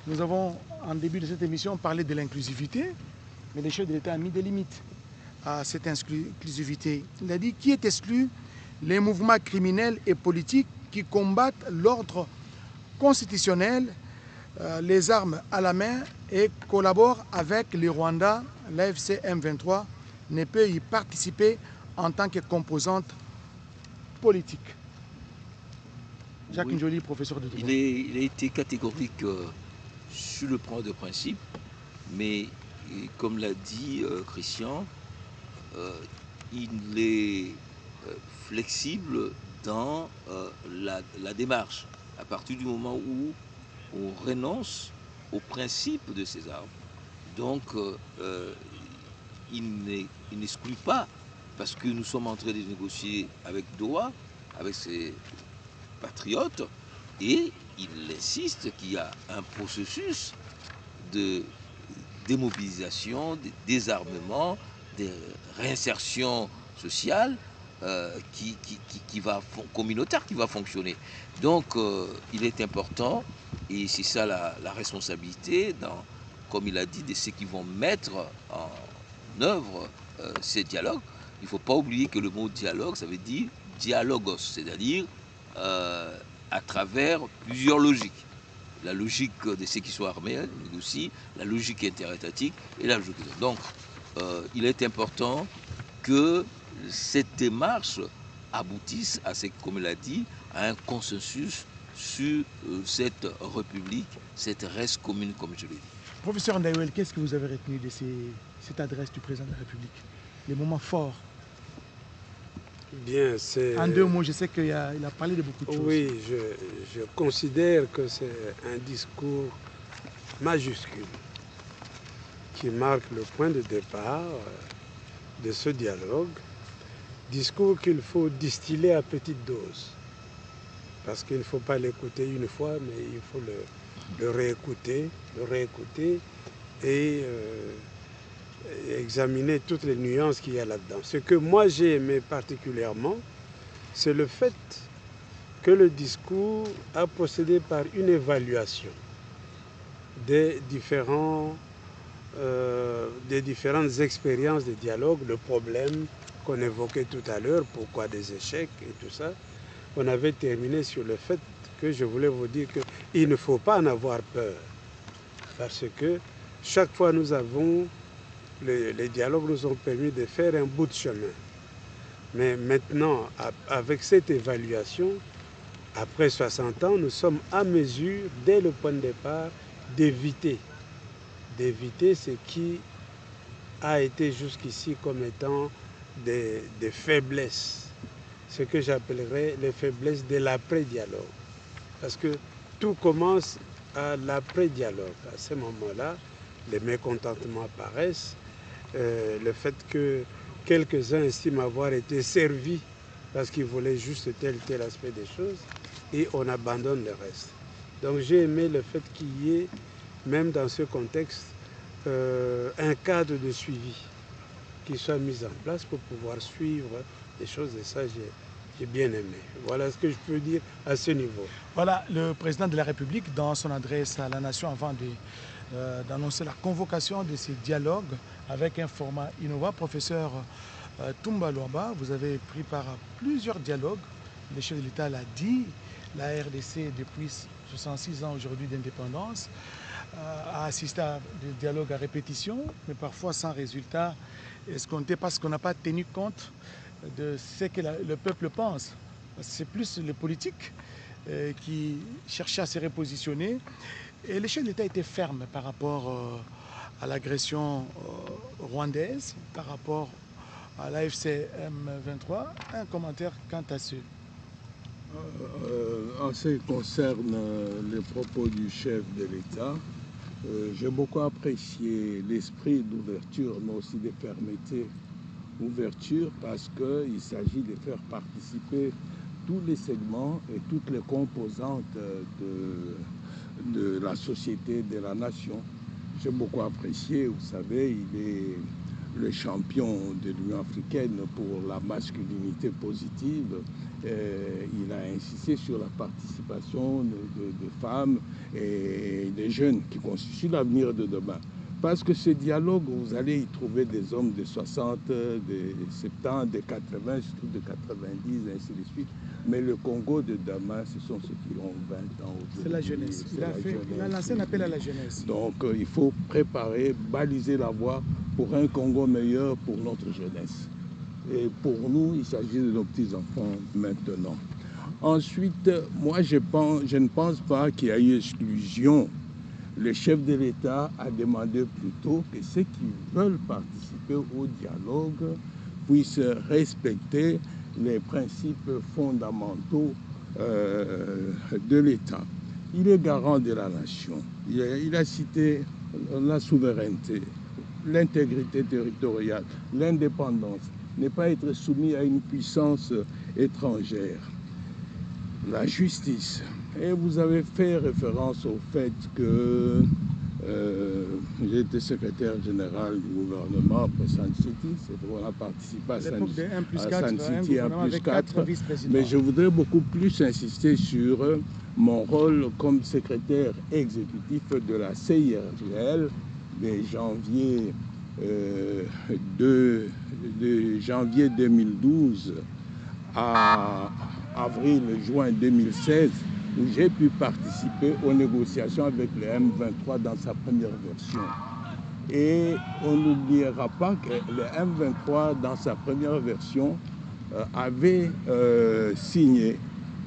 nous avons, en début de cette émission, parlé de l'inclusivité, mais le chef de l'État a mis des limites à cette inclusivité. Il a dit qui est exclu? Les mouvements criminels et politiques qui combattent l'ordre constitutionnel, les armes à la main et collaborent avec les Rwandais. L'AFC M23 ne peut y participer en tant que composante politique. Jacques Njoli, professeur de droit. Il a été catégorique sur le plan de principe, mais comme l'a dit Christian, il est flexible dans la démarche. À partir du moment où on renonce au principe de ces armes, donc il n'exclut pas, parce que nous sommes en train de négocier avec Doha, avec ses patriotes, et il insiste qu'il y a un processus de démobilisation, de désarmement, de réinsertion sociale communautaire qui va fonctionner. Donc il est important, et c'est ça la responsabilité, comme il a dit, de ceux qui vont mettre en œuvre ces dialogues. Il ne faut pas oublier que le mot dialogue, ça veut dire dialogos, c'est-à-dire à travers plusieurs logiques. La logique de ceux qui sont armés, mais aussi la logique interétatique et la logique. Donc, il est important que cette démarche aboutisse à, comme il a dit, à un consensus sur cette république, cette res commune, comme je l'ai dit. Professeur Ndaiwel, qu'est-ce que vous avez retenu de cette adresse du président de la République? Les moments forts. Bien, c'est... En deux mots, je sais qu'il a parlé de beaucoup de choses. Oui, je considère que c'est un discours majuscule qui marque le point de départ de ce dialogue. Discours qu'il faut distiller à petite dose. Parce qu'il ne faut pas l'écouter une fois, mais il faut le réécouter et examiner toutes les nuances qu'il y a là-dedans. Ce que moi j'ai aimé particulièrement, c'est le fait que le discours a procédé par une évaluation des différentes expériences de dialogue, le problème qu'on évoquait tout à l'heure, pourquoi des échecs et tout ça. On avait terminé sur le fait que je voulais vous dire qu'il ne faut pas en avoir peur, parce que chaque fois nous avons, les dialogues nous ont permis de faire un bout de chemin. Mais maintenant, avec cette évaluation, après 60 ans, nous sommes à mesure, dès le point de départ, d'éviter ce qui a été jusqu'ici comme étant des faiblesses ce que j'appellerais les faiblesses de l'après-dialogue. Parce que tout commence à l'après-dialogue. À ce moment-là, les mécontentements apparaissent, le fait que quelques-uns estiment avoir été servis parce qu'ils voulaient juste tel aspect des choses, et on abandonne le reste. Donc j'ai aimé le fait qu'il y ait, même dans ce contexte, un cadre de suivi qui soit mis en place pour pouvoir suivre les choses, et ça j'ai bien aimé. Voilà ce que je peux dire à ce niveau. Voilà, le président de la République, dans son adresse à la nation avant d'annoncer la convocation de ces dialogues avec un format innovant, professeur Toumba Luaba, vous avez pris part à plusieurs dialogues. Le chef de l'État l'a dit, la RDC, depuis 66 ans aujourd'hui d'indépendance, a assisté à des dialogues à répétition, mais parfois sans résultat escompté parce qu'on n'a pas tenu compte de ce que le peuple pense. C'est plus les politiques qui cherchaient à se repositionner. Et le chef de l'État était ferme par rapport à l'agression rwandaise, par rapport à l'AFC M23. Un commentaire quant à ce. En ce qui concerne les propos du chef de l'État, j'ai beaucoup apprécié l'esprit d'ouverture, mais aussi de fermeté. Ouverture parce qu'il s'agit de faire participer tous les segments et toutes les composantes de la société, de la nation. J'ai beaucoup apprécié, vous savez, il est le champion de l'Union africaine pour la masculinité positive. Il a insisté sur la participation des femmes et des jeunes qui constituent l'avenir de demain. Parce que ce dialogue, vous allez y trouver des hommes de 60, de 70, de 80, surtout de 90, ainsi de suite. Mais le Congo de demain, ce sont ceux qui ont 20 ans. C'est la jeunesse. Il a lancé un appel à la jeunesse. Donc il faut préparer, baliser la voie pour un Congo meilleur pour notre jeunesse. Et pour nous, il s'agit de nos petits-enfants maintenant. Ensuite, moi je ne pense pas qu'il y a eu exclusion. Le chef de l'État a demandé plutôt que ceux qui veulent participer au dialogue puissent respecter les principes fondamentaux de l'État. Il est garant de la nation. Il a cité la souveraineté, l'intégrité territoriale, l'indépendance, ne pas être soumis à une puissance étrangère, la justice. Et vous avez fait référence au fait que j'étais secrétaire général du gouvernement après Sun City. C'est pour la participé à Sun City 1+4. Mais je voudrais beaucoup plus insister sur mon rôle comme secrétaire exécutif de la CIRGL de janvier 2012 à avril-juin 2016, où j'ai pu participer aux négociations avec le M23 dans sa première version. Et on n'oubliera pas que le M23, dans sa première version, avait signé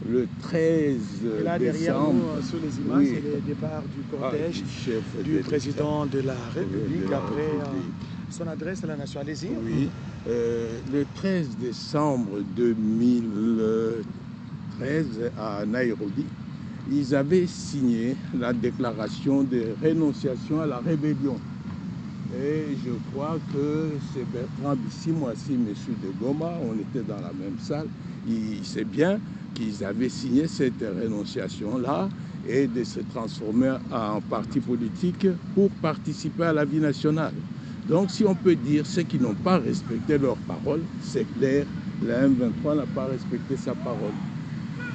le 13 Et là, derrière décembre. nous, sur les images, oui, c'est le départ du cortège du président de la République après son adresse à la nation. Allez-y. Oui. Le 13 décembre 2013, à Nairobi, ils avaient signé la déclaration de rénonciation à la rébellion. Et je crois que c'est Bertrand Bissy, moi aussi, M. de Goma, on était dans la même salle. Il sait bien qu'ils avaient signé cette rénonciation-là et de se transformer en parti politique pour participer à la vie nationale. Donc si on peut dire ceux qui n'ont pas respecté leur parole, c'est clair, la M23 n'a pas respecté sa parole.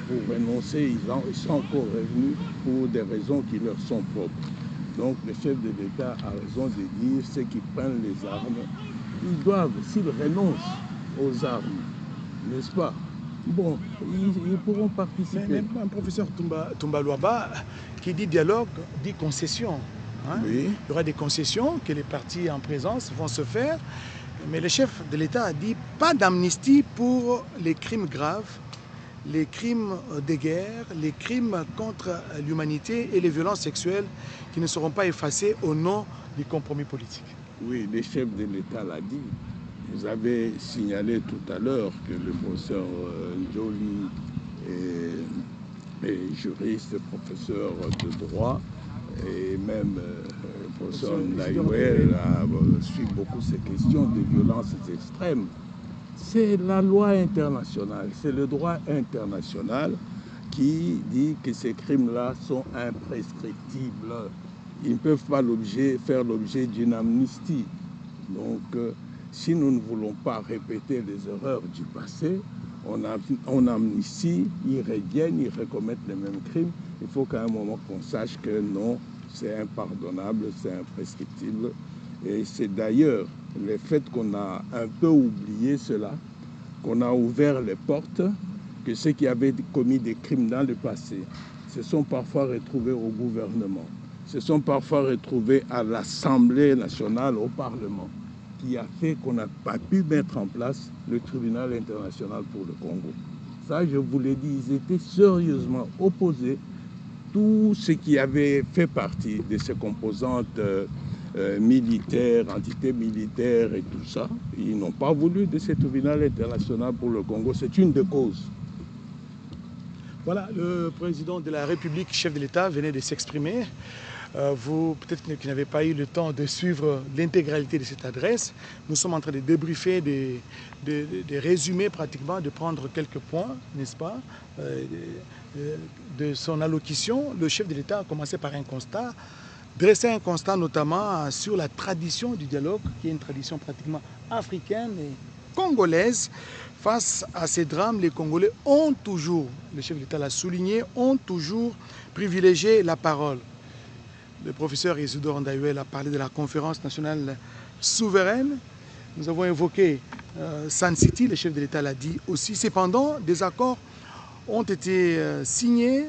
Pour renoncer, ils sont encore revenus pour des raisons qui leur sont propres. Donc le chef de l'État a raison de dire ceux qui prennent les armes, ils doivent, s'ils renoncent aux armes, n'est-ce pas? Bon, ils pourront participer. Mais un professeur Toumba Luaba qui dit dialogue, dit concession. Hein? Oui. Il y aura des concessions que les partis en présence vont se faire. Mais le chef de l'État a dit pas d'amnistie pour les crimes graves, les crimes de guerre, les crimes contre l'humanité et les violences sexuelles qui ne seront pas effacées au nom du compromis politique. Oui, le chef de l'État l'a dit. Vous avez signalé tout à l'heure que le professeur Njoli est juriste, professeur de droit, et même le professeur Ndaïwel suit beaucoup ces questions de violences extrêmes. C'est la loi internationale, c'est le droit international qui dit que ces crimes-là sont imprescriptibles. Ils ne peuvent pas faire l'objet d'une amnistie. Donc, si nous ne voulons pas répéter les erreurs du passé, on amnistie, ils reviennent, ils recommettent les mêmes crimes. Il faut qu'à un moment qu'on sache que non, c'est impardonnable, c'est imprescriptible. Et c'est d'ailleurs le fait qu'on a un peu oublié cela, qu'on a ouvert les portes, que ceux qui avaient commis des crimes dans le passé se sont parfois retrouvés au gouvernement, se sont parfois retrouvés à l'Assemblée nationale, au Parlement, qui a fait qu'on n'a pas pu mettre en place le tribunal international pour le Congo. Ça, je vous l'ai dit, ils étaient sérieusement opposés. Tout ce qui avait fait partie de ces composantes militaires, entités militaires et tout ça, ils n'ont pas voulu de ce tribunal international pour le Congo. C'est une des causes. Voilà, le président de la République, chef de l'État, venait de s'exprimer. Vous, peut-être qui n'avez pas eu le temps de suivre l'intégralité de cette adresse, nous sommes en train de débriefer, de résumer pratiquement, de prendre quelques points, n'est-ce pas, de son allocution. Le chef de l'État a commencé par un constat, dresser un constat notamment sur la tradition du dialogue, qui est une tradition pratiquement africaine et congolaise. Face à ces drames, les Congolais ont toujours, le chef de l'État l'a souligné, ont toujours privilégié la parole. Le professeur Isidore Ndaïwel a parlé de la conférence nationale souveraine. Nous avons évoqué Sun City, le chef de l'État l'a dit aussi. Cependant, des accords ont été signés,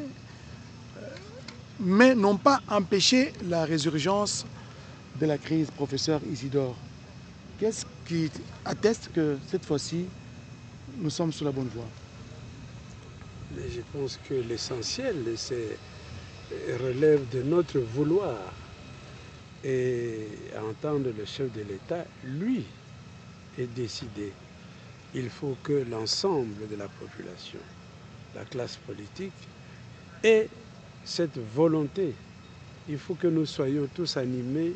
mais n'ont pas empêché la résurgence de la crise, professeur Isidore. Qu'est-ce qui atteste que cette fois-ci, nous sommes sur la bonne voie? Je pense que l'essentiel, relève de notre vouloir et entendre le chef de l'État, lui, est décidé. Il faut que l'ensemble de la population, la classe politique, ait cette volonté. Il faut que nous soyons tous animés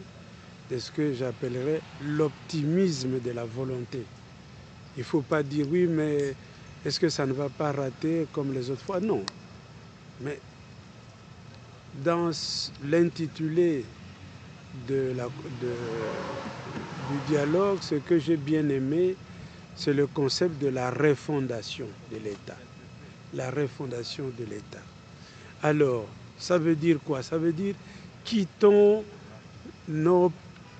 de ce que j'appellerais l'optimisme de la volonté. Il ne faut pas dire oui, mais est-ce que ça ne va pas rater comme les autres fois? Non. Mais dans l'intitulé du dialogue, ce que j'ai bien aimé, c'est le concept de la refondation de l'État. La refondation de l'État. Alors, ça veut dire quoi? Ça veut dire quittons nos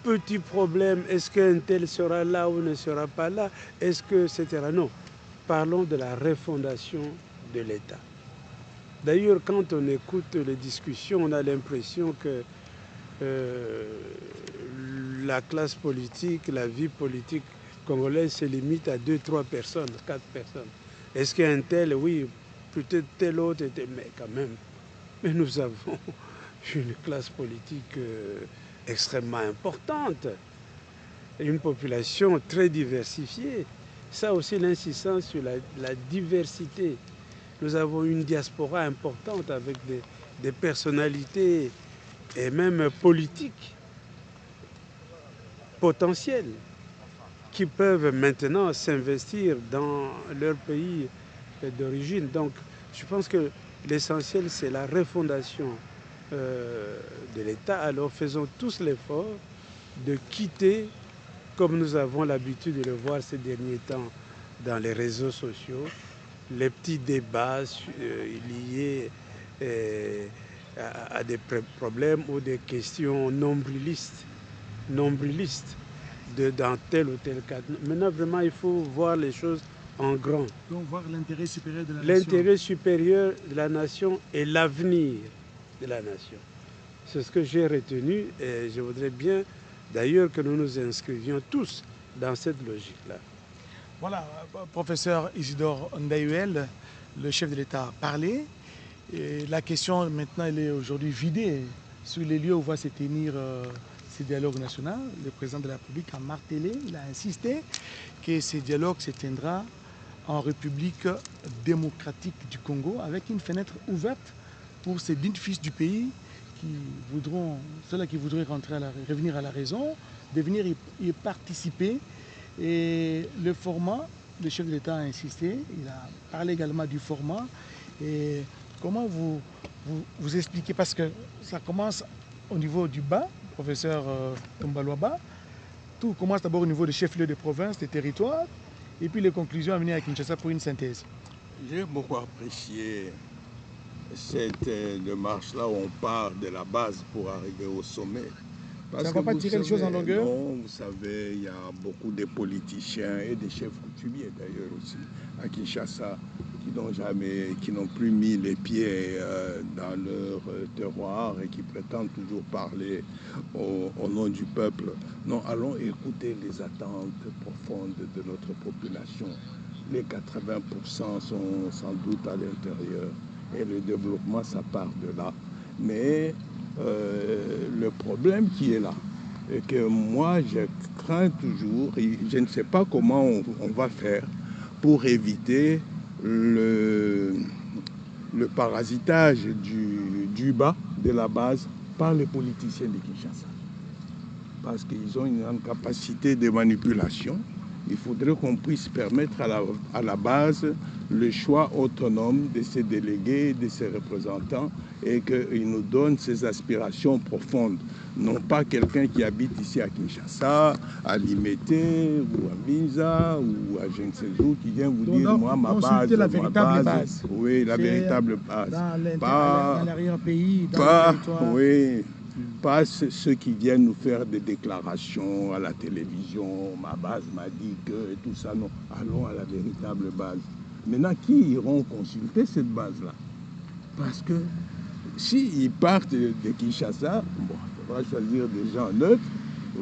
petits problèmes. Est-ce qu'un tel sera là ou ne sera pas là? Est-ce que, etc. Non. Parlons de la refondation de l'État. D'ailleurs, quand on écoute les discussions, on a l'impression que la classe politique, la vie politique congolaise se limite à 2-3 personnes, 4 personnes. Est-ce qu'un tel, oui, peut-être tel autre, mais quand même. Mais nous avons une classe politique extrêmement importante, une population très diversifiée. Ça aussi, l'insistance sur la diversité. Nous avons une diaspora importante avec des personnalités et même politiques potentielles qui peuvent maintenant s'investir dans leur pays d'origine. Donc, je pense que l'essentiel, c'est la refondation de l'État. Alors, faisons tous l'effort de quitter, comme nous avons l'habitude de le voir ces derniers temps dans les réseaux sociaux, les petits débats liés à des problèmes ou des questions nombrilistes dans tel ou tel cas. Maintenant, vraiment, il faut voir les choses en grand. Donc, voir l'intérêt supérieur de la nation. L'intérêt supérieur de la nation et l'avenir de la nation. C'est ce que j'ai retenu et je voudrais bien, d'ailleurs, que nous nous inscrivions tous dans cette logique-là. Voilà, professeur Isidore Ndaïwel, le chef de l'État a parlé. Et la question maintenant, elle est aujourd'hui vidée sur les lieux où va se tenir ce dialogue national. Le président de la République a martelé, il a insisté que ce dialogue se tiendra en République démocratique du Congo avec une fenêtre ouverte pour ces dignes fils du pays ceux-là qui voudraient revenir à la raison, de venir y participer. Et le format, le chef de l'État a insisté, il a parlé également du format. Et comment vous expliquez, parce que ça commence au niveau du bas, professeur Toumba Luaba, tout commence d'abord au niveau des chefs-lieux de province, des territoires, et puis les conclusions à venir à Kinshasa pour une synthèse. J'ai beaucoup apprécié cette démarche-là où on part de la base pour arriver au sommet. Parce ça ne va pas tirer les choses en longueur? Non, vous savez, il y a beaucoup de politiciens et des chefs coutumiers d'ailleurs aussi à Kinshasa qui n'ont plus mis les pieds dans leur terroir et qui prétendent toujours parler au nom du peuple. Non, allons écouter les attentes profondes de notre population. Les 80% sont sans doute à l'intérieur et le développement, ça part de là. Mais le problème qui est là, et que moi je crains toujours, et je ne sais pas comment on va faire pour éviter le parasitage du bas, de la base, par les politiciens de Kinshasa. Parce qu'ils ont une grande capacité de manipulation. Il faudrait qu'on puisse permettre à la base le choix autonome de ses délégués, de ses représentants, et qu'ils nous donnent ses aspirations profondes. Non pas quelqu'un qui habite ici à Kinshasa, à Limete, ou à Binza, ou à je ne sais où, qui vient vous dire, moi, ma base, la véritable base. Oui, la véritable base. Dans l'arrière-pays, dans le territoire. Oui. Pas ceux qui viennent nous faire des déclarations à la télévision, ma base m'a dit que, et tout ça, non. Allons à la véritable base. Maintenant, qui iront consulter cette base-là? Parce que s'ils partent de Kinshasa, bon, il faudra choisir des gens neutres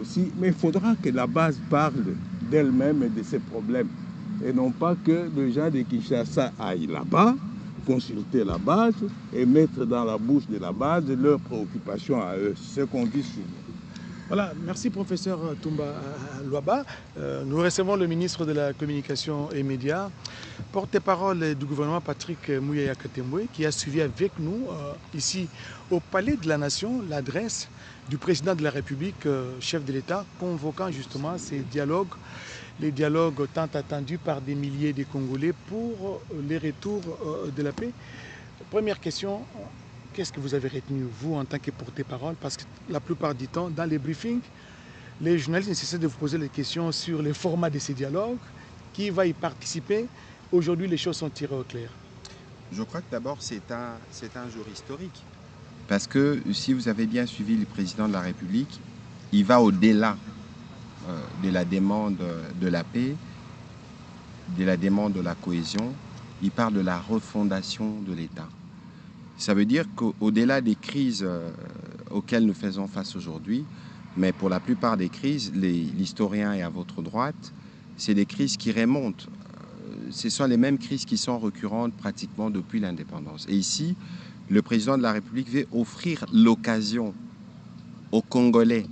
aussi, mais il faudra que la base parle d'elle-même et de ses problèmes. Et non pas que les gens de Kinshasa aillent là-bas, consulter la base et mettre dans la bouche de la base leurs préoccupations à eux. C'est ce qu'on dit souvent. Voilà, merci professeur Toumba Luaba. Nous recevons le ministre de la Communication et Médias, porte-parole du gouvernement Patrick Mouyaya Katembwe, qui a suivi avec nous ici au Palais de la Nation l'adresse du président de la République, chef de l'État, convoquant justement ces dialogues, les dialogues tant attendus par des milliers de Congolais pour les retours de la paix. Première question, qu'est-ce que vous avez retenu, vous, en tant que porte-parole? Parce que la plupart du temps, dans les briefings, les journalistes nécessitent de vous poser des questions sur le format de ces dialogues, qui va y participer. Aujourd'hui, les choses sont tirées au clair. Je crois que d'abord, c'est un jour historique. Parce que si vous avez bien suivi le président de la République, il va au-delà de la demande de la paix, de la demande de la cohésion. Il parle de la refondation de l'État. Ça veut dire qu'au-delà des crises auxquelles nous faisons face aujourd'hui, mais pour la plupart des crises, l'historien est à votre droite, c'est des crises qui remontent. Ce sont les mêmes crises qui sont récurrentes pratiquement depuis l'indépendance. Et ici, le président de la République veut offrir l'occasion aux Congolais,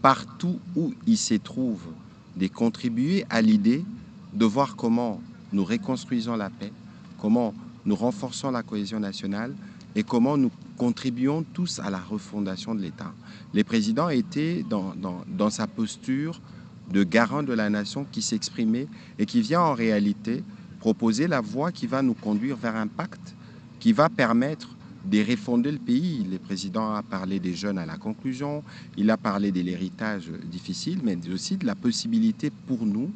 partout où ils se trouvent, de contribuer à l'idée de voir comment nous reconstruisons la paix, comment nous renforçons la cohésion nationale et comment nous contribuons tous à la refondation de l'État. Le président était dans sa posture de garant de la nation qui s'exprimait et qui vient en réalité proposer la voie qui va nous conduire vers un pacte qui va permettre de refonder le pays. Le président a parlé des jeunes à la conclusion, il a parlé de l'héritage difficile, mais aussi de la possibilité pour nous,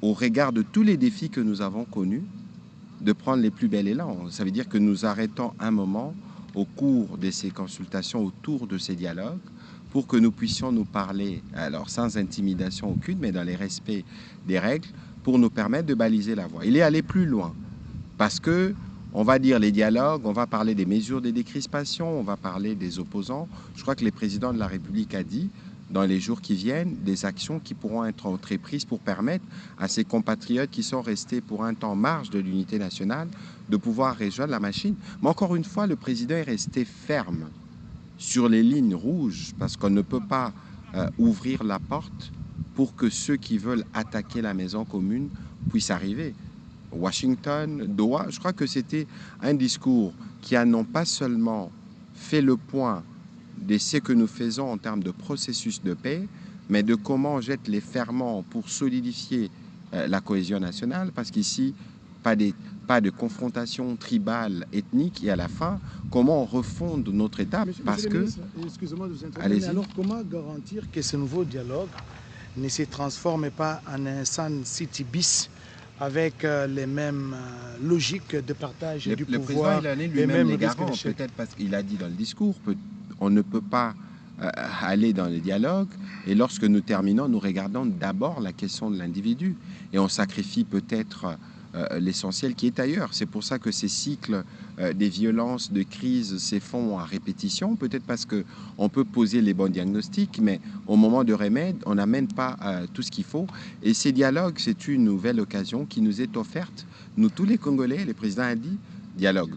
au regard de tous les défis que nous avons connus, de prendre les plus belles élans. Ça veut dire que nous arrêtons un moment au cours de ces consultations, autour de ces dialogues, pour que nous puissions nous parler, alors sans intimidation aucune, mais dans les respects des règles, pour nous permettre de baliser la voie. Il est allé plus loin, parce que on va dire les dialogues, on va parler des mesures de décrispation, on va parler des opposants. Je crois que le président de la République a dit, dans les jours qui viennent, des actions qui pourront être entreprises pour permettre à ces compatriotes qui sont restés pour un temps en marge de l'unité nationale de pouvoir rejoindre la machine. Mais encore une fois, le président est resté ferme sur les lignes rouges, parce qu'on ne peut pas ouvrir la porte pour que ceux qui veulent attaquer la maison commune puissent arriver. Washington, Doha, je crois que c'était un discours qui a non pas seulement fait le point de ce que nous faisons en termes de processus de paix, mais de comment on jette les ferments pour solidifier la cohésion nationale, parce qu'ici, pas de confrontation tribale, ethnique, et à la fin, comment on refonde notre État, parce que... Excusez-moi de vous interrompre, mais alors comment garantir que ce nouveau dialogue ne se transforme pas en un Sun City bis avec les mêmes logiques de partage du pouvoir? Le président, il en est lui-même les garants, peut-être parce qu'il a dit dans le discours, on ne peut pas aller dans le dialogue, et lorsque nous terminons, nous regardons d'abord la question de l'individu, et on sacrifie peut-être l'essentiel qui est ailleurs. C'est pour ça que ces cycles des violences, de crises, se font à répétition, peut-être parce qu'on peut poser les bons diagnostics, mais au moment de remède, on n'amène pas tout ce qu'il faut. Et ces dialogues, c'est une nouvelle occasion qui nous est offerte. Nous, tous les Congolais, le président a dit, dialogue.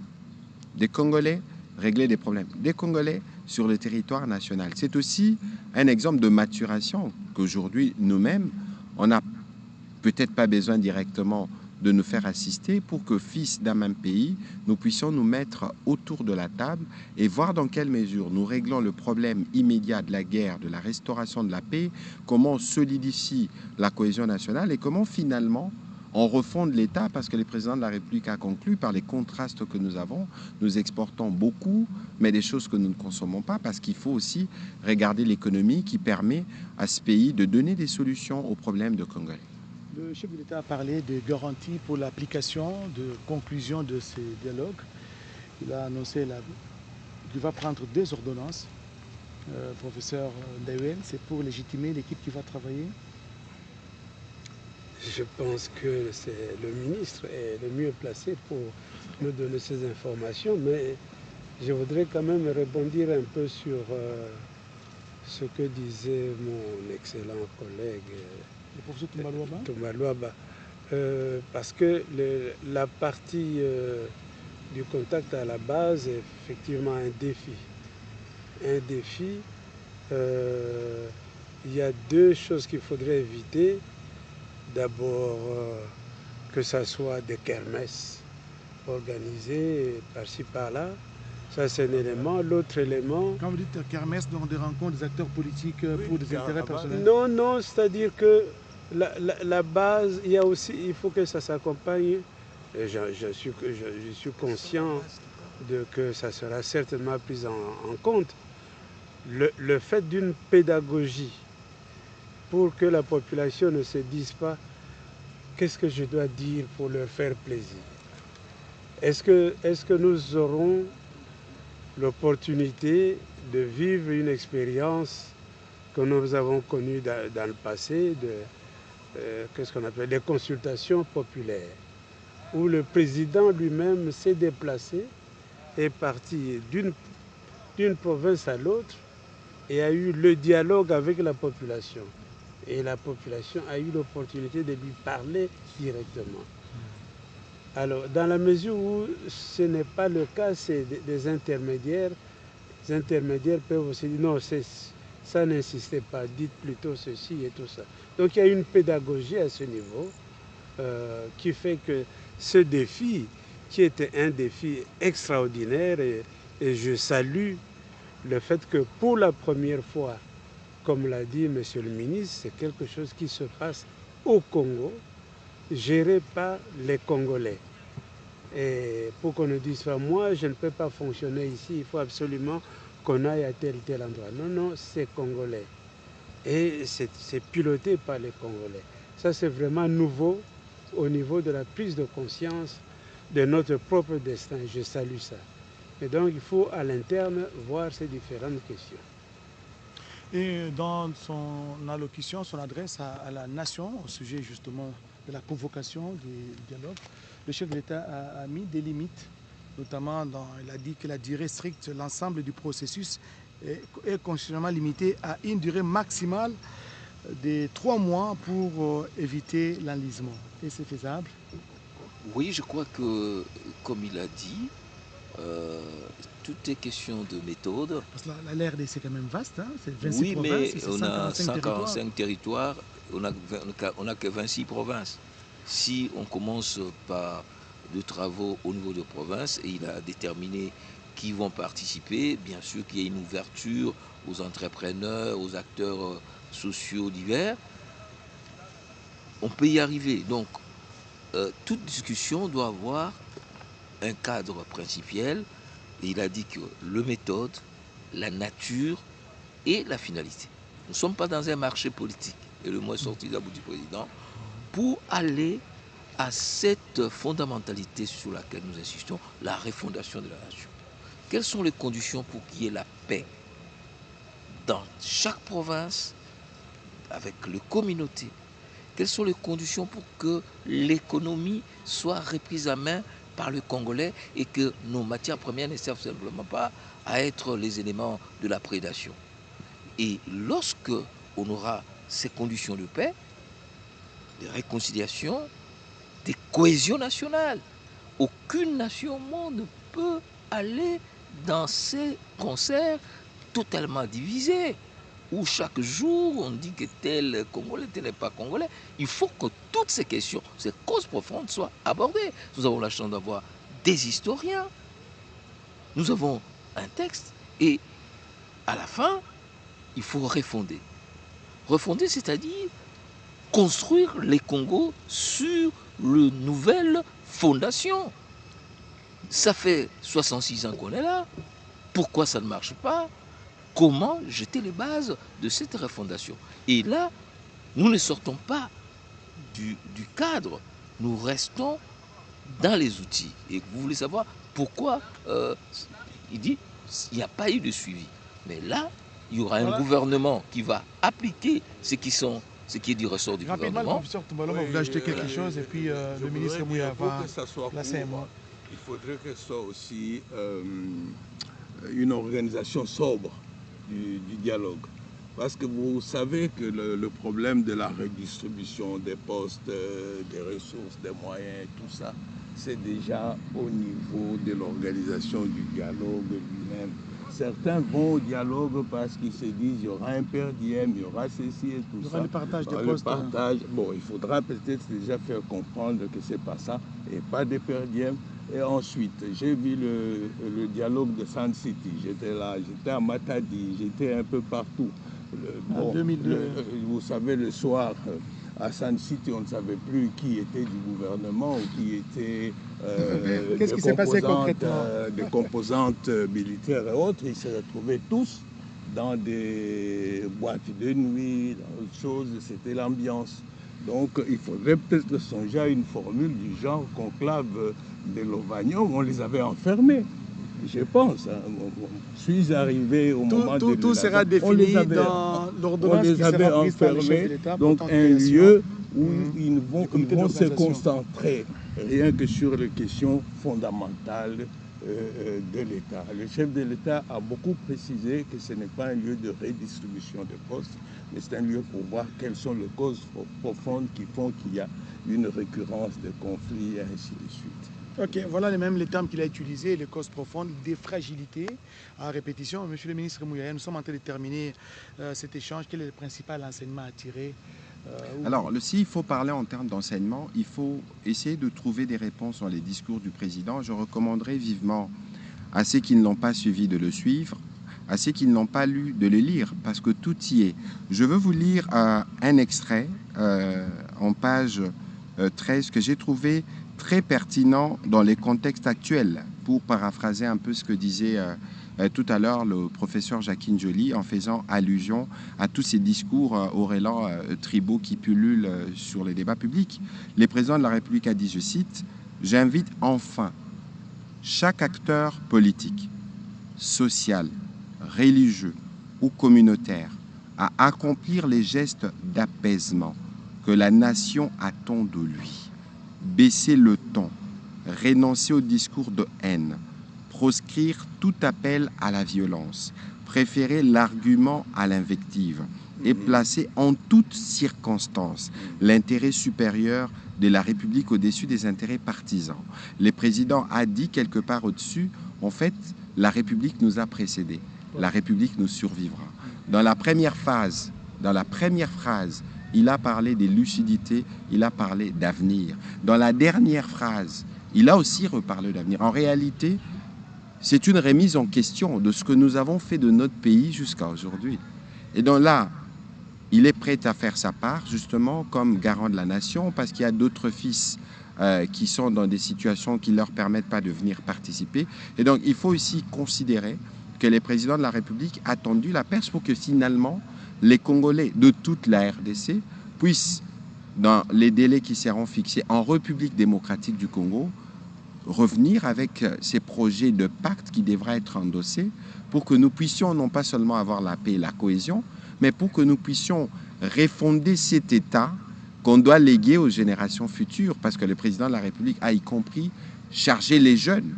Des Congolais, régler des problèmes. Des Congolais sur le territoire national. C'est aussi un exemple de maturation qu'aujourd'hui, nous-mêmes, on n'a peut-être pas besoin directement de nous faire assister pour que, fils d'un même pays, nous puissions nous mettre autour de la table et voir dans quelle mesure nous réglons le problème immédiat de la guerre, de la restauration de la paix, comment on solidifie la cohésion nationale et comment finalement on refonde l'État, parce que le président de la République a conclu par les contrastes que nous avons, nous exportons beaucoup, mais des choses que nous ne consommons pas, parce qu'il faut aussi regarder l'économie qui permet à ce pays de donner des solutions aux problèmes de Congolais. Le chef de l'État a parlé de garanties pour l'application, de conclusion de ces dialogues. Il a annoncé qu'il va prendre 2 ordonnances. Professeur Ndewen, c'est pour légitimer l'équipe qui va travailler? Je pense que c'est le ministre est le mieux placé pour nous donner ces informations, mais je voudrais quand même rebondir un peu sur ce que disait mon excellent collègue le professeur Toumbalouaba, parce que la partie du contact à la base est effectivement un défi. Un défi, il y a 2 choses qu'il faudrait éviter. D'abord, que ça soit des kermesses organisées par-ci par-là. Ça, c'est un élément. L'autre élément... Quand vous dites kermesse, donc des rencontres des acteurs politiques pour des intérêts personnels? Non, non, c'est-à-dire que la base, il faut que ça s'accompagne. Je suis conscient que ça sera certainement pris en compte. Le fait d'une pédagogie pour que la population ne se dise pas qu'est-ce que je dois dire pour leur faire plaisir. Est-ce que nous aurons l'opportunité de vivre une expérience que nous avons connue dans le passé, qu'est-ce qu'on appelle des consultations populaires, où le président lui-même s'est déplacé, est parti d'une province à l'autre et a eu le dialogue avec la population. Et la population a eu l'opportunité de lui parler directement. Alors, dans la mesure où ce n'est pas le cas, c'est des intermédiaires. Les intermédiaires peuvent aussi dire non, ça n'insistez pas, dites plutôt ceci et tout ça. Donc il y a une pédagogie à ce niveau qui fait que ce défi, qui était un défi extraordinaire, et je salue le fait que pour la première fois, comme l'a dit Monsieur le ministre, c'est quelque chose qui se passe au Congo, géré par les Congolais. Et pour qu'on ne dise pas, moi je ne peux pas fonctionner ici, il faut absolument qu'on aille à tel endroit. Non, non, c'est Congolais. Et c'est piloté par les Congolais. Ça, c'est vraiment nouveau au niveau de la prise de conscience de notre propre destin. Je salue ça. Et donc, il faut à l'interne voir ces différentes questions. Et dans son allocution, son adresse à la nation, au sujet justement de la convocation du dialogue, le chef de l'État a mis des limites, notamment il a dit que la durée stricte, l'ensemble du processus est constitutionnellement limité à une durée maximale de 3 mois pour éviter l'enlisement. Et c'est faisable? Oui, je crois que, comme il a dit, Tout est question de méthode. Parce que la RDC c'est quand même vaste, hein? C'est 26 Oui, provinces, mais et c'est on a 145 territoires, on a que 26 provinces. Si on commence par de travaux au niveau de province, et il a déterminé qui vont participer, bien sûr qu'il y ait une ouverture aux entrepreneurs, aux acteurs sociaux divers, on peut y arriver. Donc, toute discussion doit avoir un cadre principiel, et il a dit que le méthode, la nature et la finalité. Nous ne sommes pas dans un marché politique, et le mot est sorti de la bouche du président, pour aller à cette fondamentalité sur laquelle nous insistons, la refondation de la nation. Quelles sont les conditions pour qu'il y ait la paix dans chaque province, avec les communautés? Quelles sont les conditions pour que l'économie soit reprise à main par le Congolais et que nos matières premières ne servent simplement pas à être les éléments de la prédation? Et lorsque on aura ces conditions de paix, de réconciliation, de cohésion nationale, aucune nation au monde ne peut aller dans ces concerts totalement divisés, où chaque jour on dit que tel est Congolais, tel n'est pas Congolais. Il faut que toutes ces questions, ces causes profondes soient abordées. Nous avons la chance d'avoir des historiens, nous avons un texte, et à la fin, il faut refonder. Refonder, c'est-à-dire construire les Congos sur une nouvelle fondation. Ça fait 66 ans qu'on est là. Pourquoi ça ne marche pas? Comment jeter les bases de cette refondation? Et là, nous ne sortons pas du cadre. Nous restons dans les outils. Et vous voulez savoir pourquoi il dit qu'il n'y a pas eu de suivi. Mais là, il y aura un gouvernement qui va appliquer ce qui est du ressort du gouvernement. Le professeur Toumbalo va vous ajouter quelque chose, et puis le ministre Mouya va placer un mot. Il faudrait que ce soit aussi une organisation sobre du dialogue. Parce que vous savez que le problème de la redistribution des postes, des ressources, des moyens, tout ça, c'est déjà au niveau de l'organisation du dialogue lui-même. Certains vont au dialogue parce qu'ils se disent il y aura un per diem, il y aura ceci et tout ça. Il y aura le partage des postes. Bon, il faudra peut-être déjà faire comprendre que c'est pas ça et pas des per diem. Et ensuite, j'ai vu le dialogue de Sun City. J'étais là, j'étais à Matadi, j'étais un peu partout. En 2002. Vous savez, le soir, à Sun City, on ne savait plus qui était du gouvernement ou qui était Qu'est-ce qui s'est passé concrètement? Des composantes militaires et autres. Ils se retrouvaient tous dans des boîtes de nuit, dans autre chose. C'était l'ambiance. Donc, il faudrait peut-être songer à une formule du genre conclave de Lovagnon. On les avait enfermés. Je pense, je suis arrivé au moment de tout sera défini dans l'ordonnance qui sera prise par le chef de l'État. Donc un lieu où ils vont se concentrer rien que sur les questions fondamentales de l'État. Le chef de l'État a beaucoup précisé que ce n'est pas un lieu de redistribution de postes, mais c'est un lieu pour voir quelles sont les causes profondes qui font qu'il y a une récurrence de conflits et ainsi de suite. Ok, voilà les termes qu'il a utilisés, les causes profondes, des fragilités en répétition. Monsieur le ministre Mouya, nous sommes en train de terminer cet échange. Quel est le principal enseignement à tirer? Alors, s'il faut parler en termes d'enseignement, il faut essayer de trouver des réponses dans les discours du président. Je recommanderais vivement à ceux qui ne l'ont pas suivi de le suivre, à ceux qui ne l'ont pas lu de le lire, parce que tout y est. Je veux vous lire un extrait en page 13 que j'ai trouvé très pertinent dans les contextes actuels, pour paraphraser un peu ce que disait tout à l'heure le professeur Jacquine Joly, en faisant allusion à tous ces discours aux relents tribaux qui pullulent sur les débats publics. Le président de la République a dit, je cite, « J'invite enfin chaque acteur politique, social, religieux ou communautaire à accomplir les gestes d'apaisement que la nation attend de lui. Baisser le ton, renoncer au discours de haine, proscrire tout appel à la violence, préférer l'argument à l'invective et placer en toutes circonstances l'intérêt supérieur de la République au-dessus des intérêts partisans. Le président a dit quelque part au-dessus, en fait, la République nous a précédés. La République nous survivra. Dans la première phrase, il a parlé de lucidité, il a parlé d'avenir. Dans la dernière phrase, il a aussi reparlé d'avenir. En réalité, c'est une remise en question de ce que nous avons fait de notre pays jusqu'à aujourd'hui. Et donc là, il est prêt à faire sa part, justement, comme garant de la nation, parce qu'il y a d'autres fils qui sont dans des situations qui ne leur permettent pas de venir participer. Et donc, il faut aussi considérer que les présidents de la République ont tendu la perche pour que finalement, les Congolais de toute la RDC puissent, dans les délais qui seront fixés en République démocratique du Congo, revenir avec ces projets de pacte qui devraient être endossés pour que nous puissions non pas seulement avoir la paix et la cohésion, mais pour que nous puissions refonder cet État qu'on doit léguer aux générations futures, parce que le président de la République a y compris chargé les jeunes.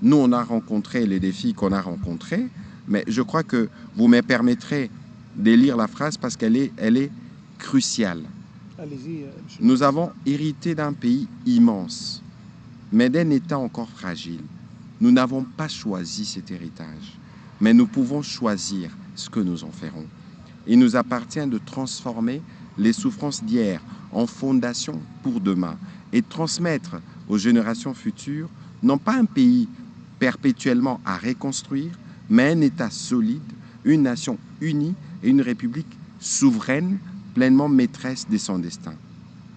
Nous, on a rencontré les défis qu'on a rencontrés, mais je crois que vous me permettrez de lire la phrase parce qu'elle est cruciale. Allez-y, Nous avons hérité d'un pays immense, mais d'un État encore fragile. Nous n'avons pas choisi cet héritage, mais nous pouvons choisir ce que nous en ferons. Il nous appartient de transformer les souffrances d'hier en fondation pour demain et de transmettre aux générations futures non pas un pays perpétuellement à reconstruire, mais un État solide, une nation unie et une république souveraine, pleinement maîtresse de son destin.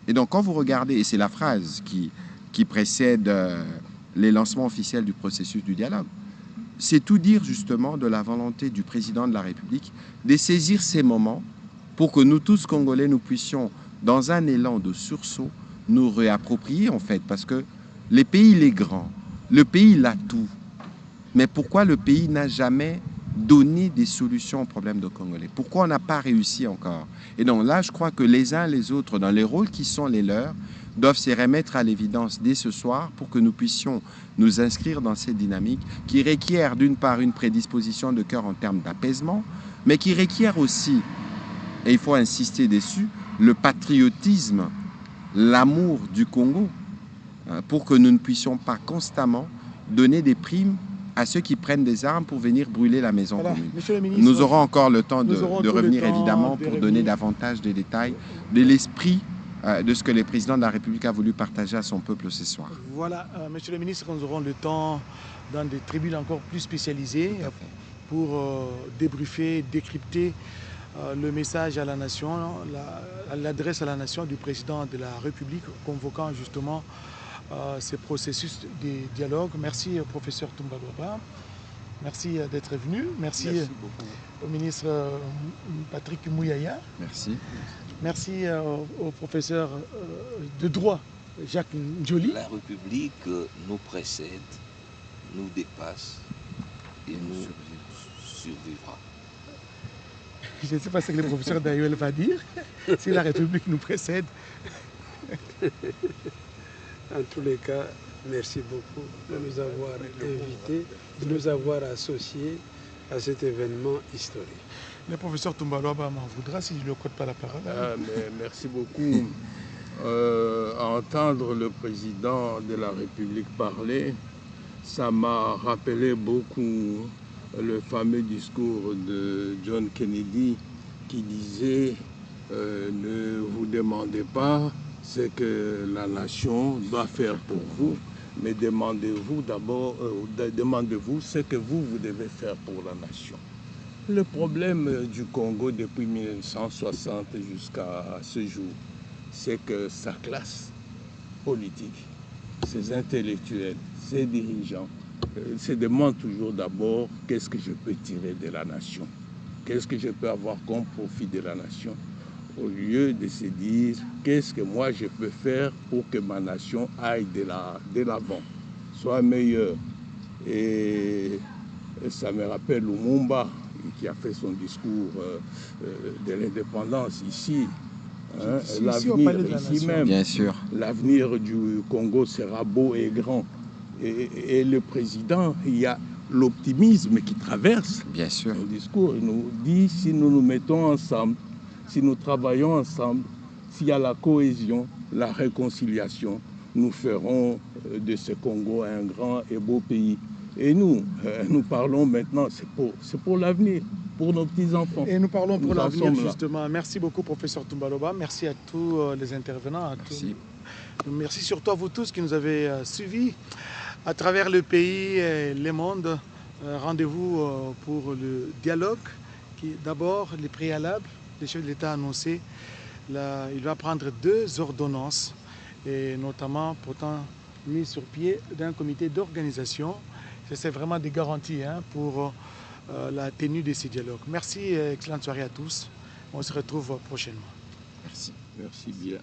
Et donc quand vous regardez, et c'est la phrase qui précède les lancements officiels du processus du dialogue, c'est tout dire justement de la volonté du président de la République de saisir ces moments pour que nous tous Congolais, nous puissions, dans un élan de sursaut, nous réapproprier en fait, parce que le pays il est grand, le pays il a tout, mais pourquoi le pays n'a jamais donné des solutions aux problèmes de Congolais? Pourquoi on n'a pas réussi encore? Et donc là, je crois que les uns les autres, dans les rôles qui sont les leurs, doivent se remettre à l'évidence dès ce soir pour que nous puissions nous inscrire dans cette dynamique qui requiert d'une part une prédisposition de cœur en termes d'apaisement, mais qui requiert aussi, et il faut insister dessus, le patriotisme, l'amour du Congo, pour que nous ne puissions pas constamment donner des primes à ceux qui prennent des armes pour venir brûler la maison commune. Nous aurons encore le temps de revenir évidemment pour donner davantage de détails de l'esprit de ce que le président de la République a voulu partager à son peuple ce soir. Voilà, monsieur le ministre, nous aurons le temps dans des tribunes encore plus spécialisées pour débriefer, décrypter le message à la nation, l'adresse à la nation du président de la République convoquant justement ces processus de dialogue. Merci professeur Toumba Louaba, merci d'être venu, merci au ministre Patrick Mouyaya. Merci. Merci au professeur de droit Jacques Ndioli. La République nous précède, nous dépasse et nous survivra. Je ne sais pas ce que le professeur Dayuel va dire, si la République nous précède. En tous les cas, merci beaucoup de nous avoir invités, de nous avoir associés à cet événement historique. Le professeur Toumba Louaba m'en voudra si je ne lui accorde pas la parole. Merci beaucoup. Entendre le président de la République parler, ça m'a rappelé beaucoup le fameux discours de John Kennedy qui disait ne vous demandez pas ce que la nation doit faire pour vous, mais demandez-vous d'abord, demandez-vous ce que vous devez faire pour la nation. Le problème du Congo depuis 1960 jusqu'à ce jour, c'est que sa classe politique, ses intellectuels, ses dirigeants, se demandent toujours d'abord qu'est-ce que je peux tirer de la nation, qu'est-ce que je peux avoir comme profit de la nation, au lieu de se dire qu'est-ce que moi je peux faire pour que ma nation aille de l'avant, soit meilleure. Et ça me rappelle Lumumba, qui a fait son discours de l'indépendance ici. Hein, l'avenir ici même, bien sûr. L'avenir du Congo sera beau et grand. Et le président, il y a l'optimisme qui traverse bien sûr. Le discours. Il nous dit si nous nous mettons ensemble, si nous travaillons ensemble, s'il y a la cohésion, la réconciliation, nous ferons de ce Congo un grand et beau pays. Et nous, nous parlons maintenant, c'est pour l'avenir, pour nos petits-enfants. Et nous parlons pour l'avenir, sommes là. justement. Merci beaucoup, professeur Toumbaloba. Merci à tous les intervenants. Merci. Merci surtout à vous tous qui nous avez suivis à travers le pays et le monde. Rendez-vous pour le dialogue. D'abord, les préalables. Le chef de l'État a annoncé. Là, il va prendre 2 ordonnances, et notamment pourtant mis sur pied d'un comité d'organisation. C'est vraiment des garanties pour la tenue de ces dialogues. Merci, excellente soirée à tous. On se retrouve prochainement. Merci. Merci bien.